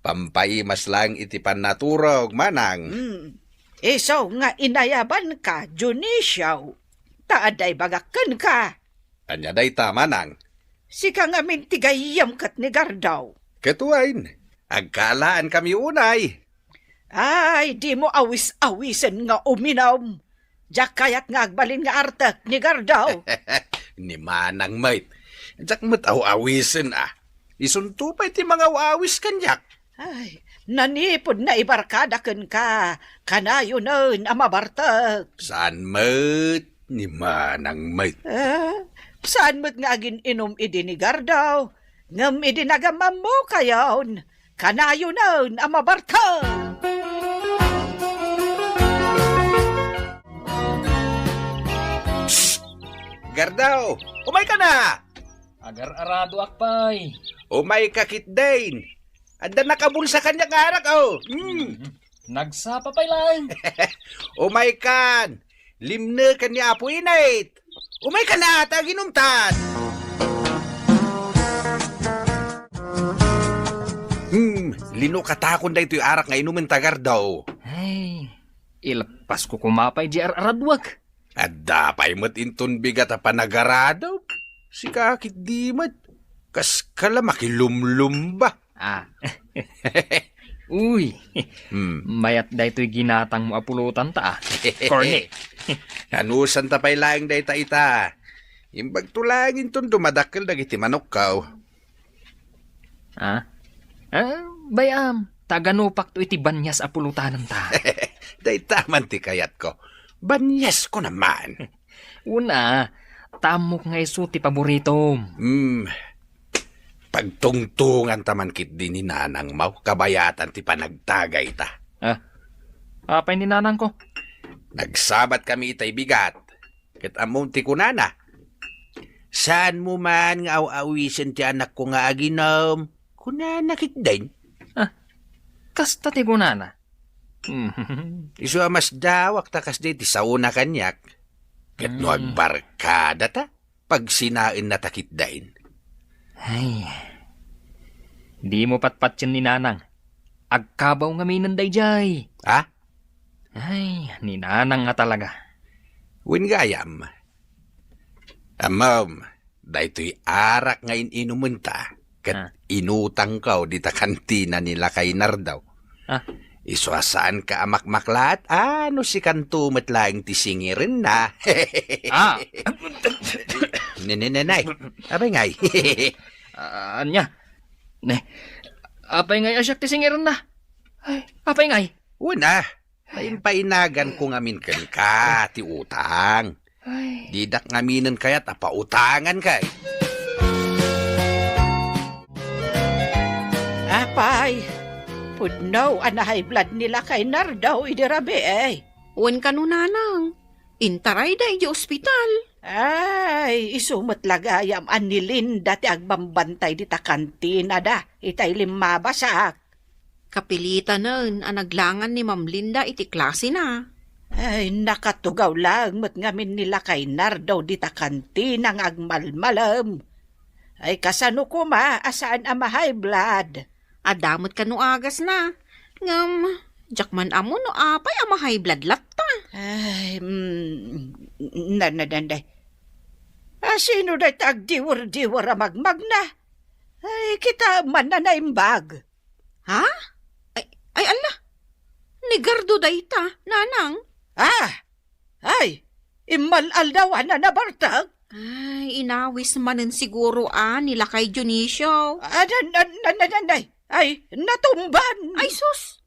Pampaimas lang iti panaturog, manang. Isaw nga inayaban ka, Junisyaw. Taaday bagakan ka. Anya day ta, manang. Sika nga mintigayam kat ni Gardaw. Ketuain, agkalaan kami unay. Ay, di mo awis-awisen nga uminom. Diyak kayat nga agbalin nga artak ni Gardaw. Ni manang mait. Jak mataw-awisin Isunto pa iti mga awis kanyak. Ay, nanipod na ibarkadakan ka. Kanayo nun amabartak. Saan mait? Ni manang mait. Saan mo't nga agin inom idi ni Gardaw? Ngam idi nagamam mo kayon. Kanayo nun amabartak. Gardaw, umay ka na! Agar-arado akpay. Umay ka kitdain. Anda nakabulsa kanya karak, Nagsapa pa lang. Umay kan. Limne kanya apo inait. Umay ka na, taginumtan. Lino katakon da ito'y arak nga inumin tagar daw. Ay, ilapas ko kumapay di aradwag. At dapay mo't inton bigat a panagaradaw. Si kakit di mat. Kas kala makilumlum ba? Uy, mayat da ito'y ginatang mo apulutan ta Corny. Hanusan tapay lang da ita. Imbag tulangin ton dumadakil dagiti manok kaw. Bayam, taganupak to iti banyas apulutanan ta. Dayta man ti kayat ko. Banyas ko naman. Una, tamok nga iso ti paboritom. Pagtungtungan taman kit din ni nanang mau, kabayatan ti panagtagay ta. Apay ni nanang ko? Nagsabat kami itay bigat. Kit amon ti kunana. Saan mo man nga aw-awisan ti anak ko nga aginom? Kunana kit din. Kasta ti kunana. Isu amas dawak takas di ti sauna kanyak. Ket no agbarkada ta, pag sinain na takit dain. Ay, di mo patpatsin ni nanang. Agkabaw nga minanday jay. Ay, ni nanang nga talaga. Wingayam. Amam, daytoy arak nga inumun ta. Ket inutang kaw di ta kantina nila kay Nardaw. Iswasaan ka amakmaklat, ano si kantumat laing tisingirin na. Nenenenay, abay ngay. Anya, apay ngay asyak tisingiran na. Ay, apay ngay. Una, painagan ko ngamin ka, ti utang. Didak ngaminan kaya't apautangan kay. Apay, pudnaw anahay blood nila kay Nardaw idirabi eh. Uwan ka no nanang. Intaray da iji ospital. Ay, isumot lagayam anilin dati agbambantay di ta kantina da. Itay limabasak. Kapilitan nun, anaglangan ni Ma'am Linda iti klase na. Ay, nakatugaw lang mat ngamin nila kay Nardo di ta kantina ng agmalmalam. Ay, kasano ko ma, asaan ama high blood? Adamot ka no agas na. Ngam, jakman amo no apay ama high blood latta. Ay, nanadanday. Sino na tagdiwar-diwar magmagna? Ay, kita man na naimbag. Ha? Ay ala. Ni Gardo dayta, nanang. Ay, imalal daw na nabartag. Ay, inawis manen siguro nila kay Dionisio. Nanay, ay, natumban. Ay sus.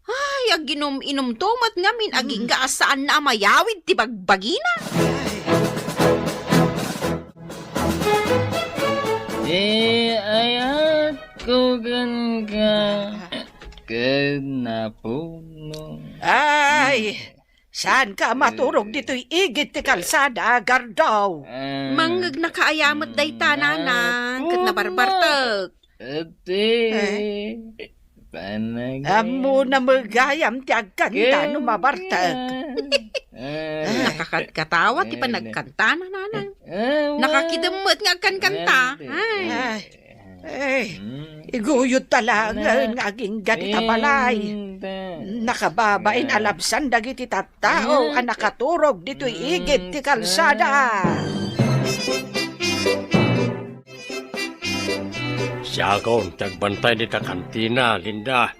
Ay, aginom-inom tomat ngamin aging gaasaan na amayawid ti bagbagina. Ayat ko gan ka kanapuno. Ay, saan ka maturog dito'y igit ti kalsada, Gardaw? Mangag nakaayamat dayta, nanang. Kat nabarbartag. Ate, panagay. Amo na magayam ti agkanta no mabartag. Nakakatawa ti panagkanta na, nanang. Nakakidamot nga kanta. Ay. Ay, iguyod talangan nga aging ganita balay. Nakababain alabsan dagiti tattao ang nakaturog dito'y igit ti kalsada. Siyagon, tagbantay di ta kantina, Linda.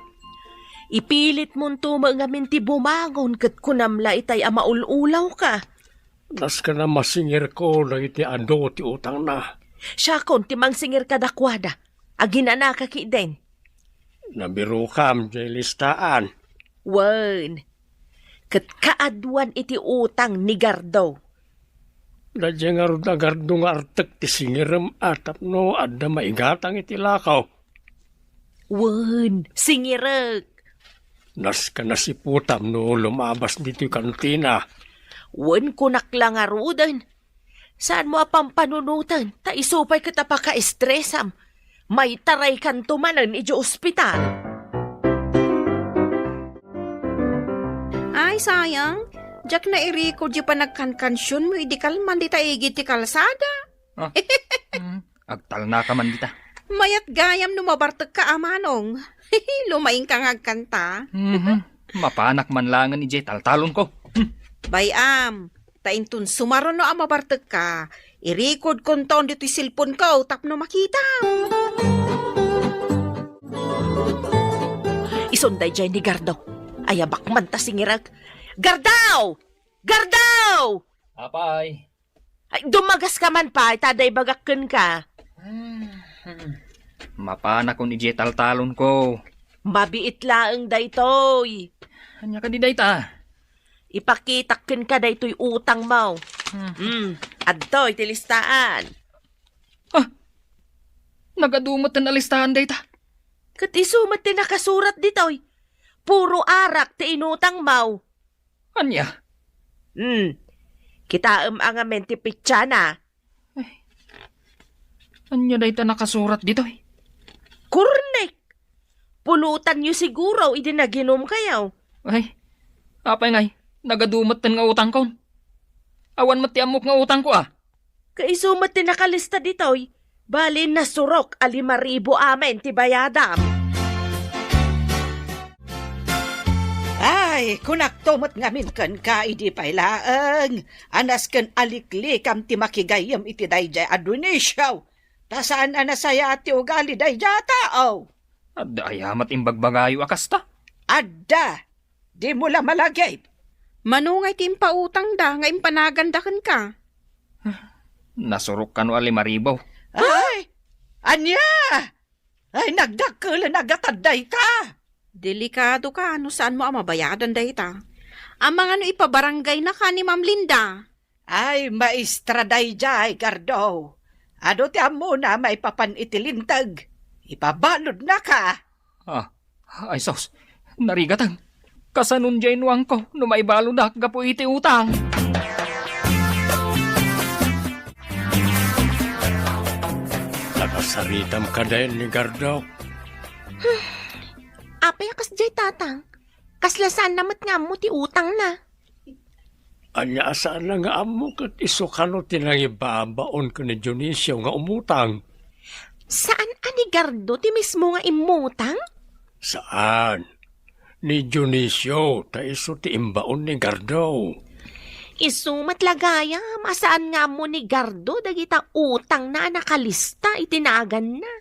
Ipilit mong tumangamin ti bumangon kat kunamla itay amaululaw ka. Nas ka na masingir ko na iti ando ti utang na. Siya kon ti mangsingir ka dakwada. Agina ka ki din. Nabiru kam jay listaan. Wan. Kat kaadwan iti utang ni Gardo. Dadya nga rin agardo nga artek ti singiram atap no adda maigatang iti lakaw. Wan. Singirag. Nas ka na si putam no lumabas dito kantina. Wan kunak lang arudan. Saan mo apang panunutan? Ta isupay kita pa ka-estresam. May taray kan tumanan iti ospital. Ay, sayang. Jack na i-record yung panagkankansyon mo, idi kalman di ta igit ti kalsada. Agtal na ka man dita. Mayat gayam no mabartag ka amanong. Lumaing kang agkanta. Mapanak man langan ni Jay taltalon ko. Bayam, taintun sumaron no amabartag ka. I-record kon taon dito'y silpon ko, tapno makita. Isunday dyan ni Gardo. Ayabak man ta singirag. Gardaw! Gardaw! Apay. Ay, dumagas ka man pa, taday bagakken ka. Mapanak ko ni Jay taltalon ko. Mabiit laeng daytoy. Anya ka di dayta. Ipakitakken ka daytoy utang mo. Adtoy, tilistaan. Nagadumot na listahan dayta. Kat isumat ti nakasurat ditoy. Puro arak ti inutang mo. Anya? Kita ang amenti pitsana. Anya dayta nakasurat dito eh. Kurnek! Pulutan nyo siguro, idi naginom kayaw. Ay, apay ngay, nagadumot nga utang ko. Awan mati amok nga utang ko Kaisumat ti nakalista ditoy. Bali na surok 5,000 amen ti bayadam. Ay, kunak tomot ngamin kan ka idi pailaang. Anas kan aliklikam ti makigayam iti dayjay adunisyaw. Tasaan anasaya ti ugali dayjay tao. Adda ayamat imbagbagayo akasta. Adda, di mo la malagay. Manungay ti impautang da, nga impanagandakan ka. Nasurok ka no 5,000. Ay, anya! Ay, nagdakkel nagataday ka. Delikado ka, ano saan mo mabayadan dayta? Ang mga no ipabarangay na ka ni Ma'am Linda. Ay, maestra dayjay, Gardo. Ado ti amo na may papan'itilintag. Ipabalod na ka. Ay sos, narigatang. Kasanun dyan nuwang ko, no may balo na gapo iti utang. Nakasaritam ka din ni Gardaw. Apay akas jay tatang. Kaslasan namat nga mo ti utang na. Anya saan na nga amo kat iso kano tinangibabaon ko ni Dionisio nga umutang. Saan ani Gardo ti mismo nga imutang? Saan? Ni Dionisio, ta iso ti imbaon ni Gardo. Isumat lagaya, masaan nga mo ni Gardo dagita utang na nakalista itinagan na.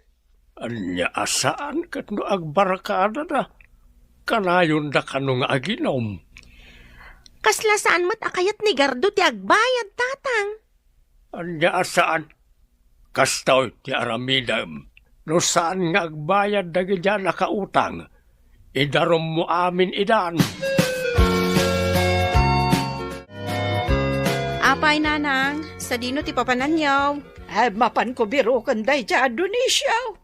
Anya asaan kat no agbarakada na. Kanayon da kano nga aginom. Kasla saan mat akayat ni Gardo ti agbayad tatang. Anya asaan? Kastaw ti aramidam. No saan nga agbayad dagi dyan nakautang. Idarom mo amin idan. Apay nanang, sa dino ti papananyaw. Ay, mapan ko biro kanday dya Adonisio.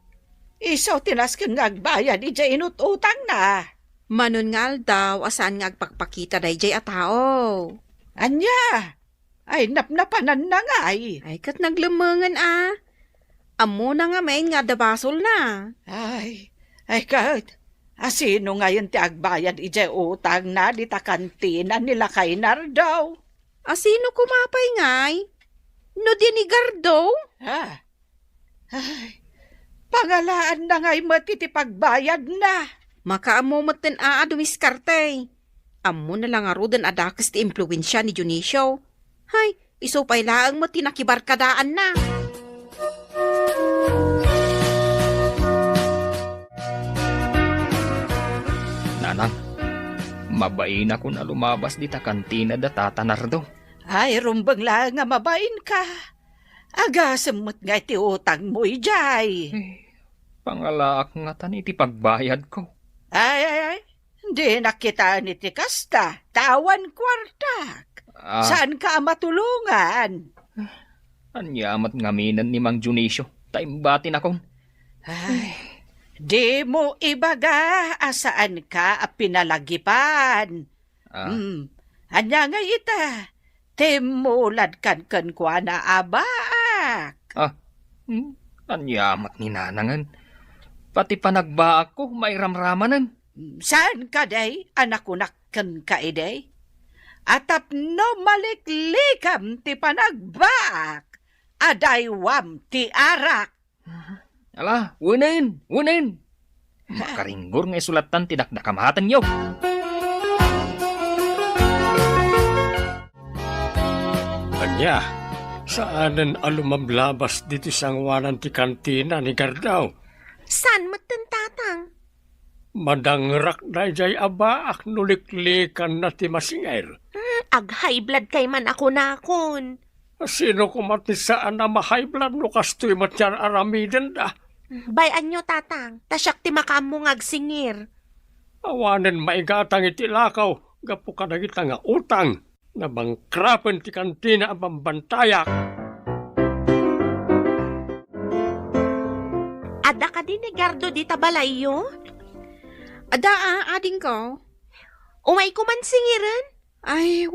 Isaw tinaskin nga agbayad, ija inututang na. Manon ngal daw, asan nga agpakpakita day jay a tao. Anya, ay napnapanan na nga ay. Ay kat naglumangan Amo na nga may nga dabasol na. Ay kat, asino ngayon ti agbayad ija utang na di ta kantina nila kay Nardaw. Asino kumapay ngay? No di ni Gardo? Ha? Ay, pangalaan na nga'y matitipagbayad na. Makaamo matin dumiskarte. Amo na lang arudan adakas ti impluensya ni Dionisio. Hay, iso pa'y laang mo tinakibarkadaan na. Nanang, mabain ako na lumabas di ta kantina da Tata Nardo. Ay, rumbang lang nga mabain ka. Agasamot nga iti utang mo, ijay. Pangalaak nga tan iti pagbayad ko. Ay, hindi nakita ni ti kasta. Tawan kwartak. Saan ka matulungan? Anyamat ngaminan ni Mang Dionisio. Taimbatin akong. Ay, di mo ibaga asaan ka pinalagipan. Anya nga ita. Temulad kan kwa na abaak. Anyamat ni nanangan. Pati panagbaak ko may ramramanan. Saan ka day, anak ko nakkan ka iday? Atap no maliklikam ti panagbaak. Adaywam ti arak. Ala, unin. Makaringgor nga isulatan tinakdakamatan yo. Anya, saanan alumamlabas dito sa ngwanan ti kantina ni Gardaw. Saan matin tatang? Madangrak na jay abaak nuliklikan na ti masingir. Ag-high blood kay man ako nakon. Sino kumatisaan na ma-high blood no kastoy matyan aramiden da? Bayan nyo tatang, tasyak ti makamong agsingir. Awanen maigatang iti lakaw, gapu ka nagita nga utang, na bangkrapen ti kantina ang pambantayak. Ada ka din ni Gardo di tabalayo? Ada ading ko. Umay ko man singiran? Ay,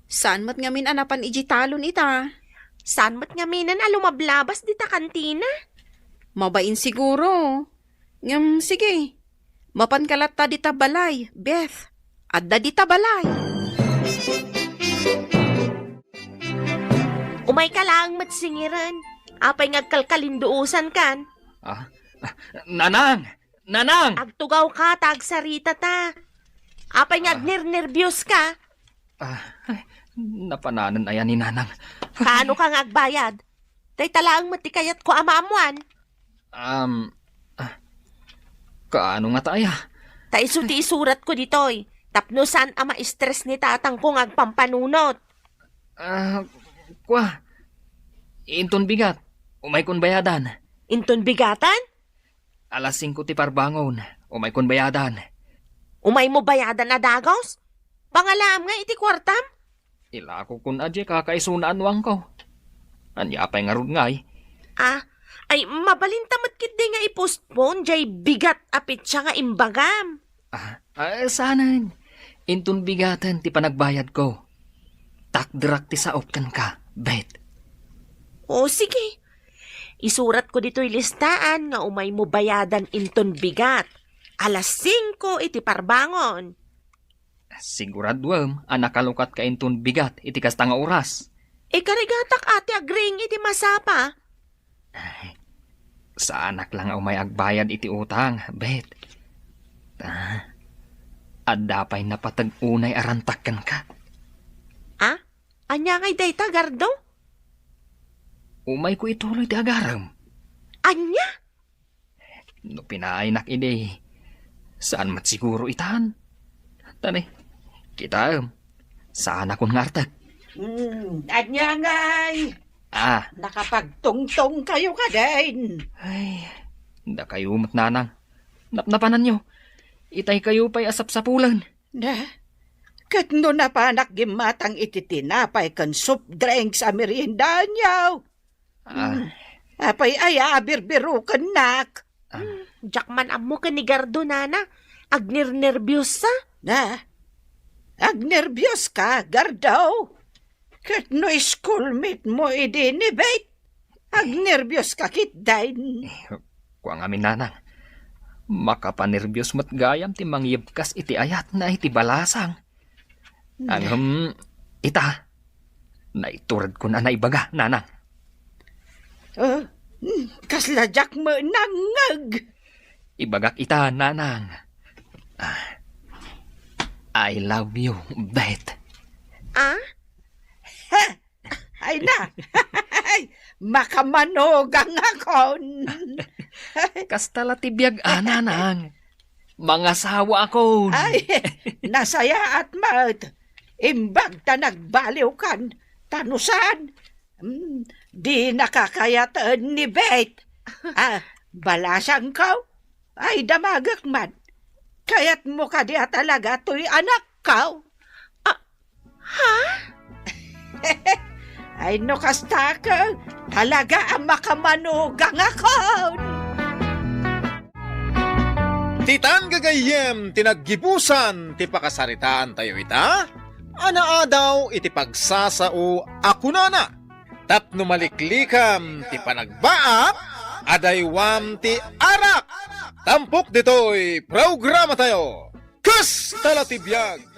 Saan mat ngamin anapan ijitalon ita? Saan mat ngaminan alumablabas di ta kantina? Mabain siguro. Sige. Mapan kalata di tabalay, Beth. Adda di tabalay. Umay ka lang matsingiran. Apay ngagkalkalinduusan kan. Nanang! Agtugaw ka, tagsarita ta. Apay ngagnernerbiyos ka. Napananan ayan ni nanang. Kaano ka ngagbayad? Tay talaang matikayat ko amaamuan. Kaano nga taya? Tay suti isurat ko ditoy. Tapno saan ama stress ni tatang ko ngagpampanunot. Inton bigat. Umay kon bayadan. Inton bigatan? Alas 5 ti parbangon. Umay kon bayadan. Umay mo bayadan na dagos? Pangalam nga iti kwartam? Ila ko kun adye kakaisunaan wang ko. Anya apay nga rod ngay. Ay mabalintamot kit di nga ipostpone jay bigat apit siya nga imbagam. Sanan. Inton bigatan ti panagbayad ko. Takdrak ti saopkan ka, Bet. O sige. Isurat ko dito'y listaan nga umay mo bayadan inton bigat. Alas 5 iti parbangon. Siguradwam, anak kalukat kainton bigat iti kasta nga oras. Karigatak ati agring iti masapa. Sa anak lang may agbayad iti utang, bet. Adapay na patag-unay arantakan ka. Anya ngay dayta, Gardo? Umay ko ituloy ti agaram. Anya? No pinainak ide, saan mat siguro itahan? Tani, kita, saan akong ngartag? Anya ngay, nakapagtungtong kayo ka din. Ay, da kayo matnanang. Napnapanan nyo, itay kayo pa'y asap-sapulan. Kat no na pa gimatang iti tinapay kan soup drinks a merienda niyaw. Apay aya abirbirukan nak. Jakman amo ka ni Gardo, nana. Agnir-nervyos sa. Agnervyos ka, Gardaw. Kat no schoolmate mo idi ni Bet. Agnervyos ka kit dain. Kuang amin nanang, makapanerbyos mat gayam ti mangyibkas iti ayat na iti balasang. Ita, naiturad ko na naibaga, nanang. Kasladyak mo nangag. Ibagak ita, nanang. I love you, Bet. Ay na. Makamanogang ako. Kastala tibiyag, nanang. Mga sawa ako. Ay, nasaya at mat. Imbag ta nagbaliw kan. Tanusan. Di nakakayatan ni Bet. Balasang kau. Ay damagak man. Kayat mo ka diya talaga to'y anak kau. Ay no kasta ka. Talaga ang makamanugang ako. Titan gagayem, tinaggibusan, ti pakasaritaan tayo ita? Ana daw iti pagsasao ako na. Tapno maliklikam ti panagbaak, adaywam ti arak. Tampok dito'y programa tayo. Kus talatibiyag!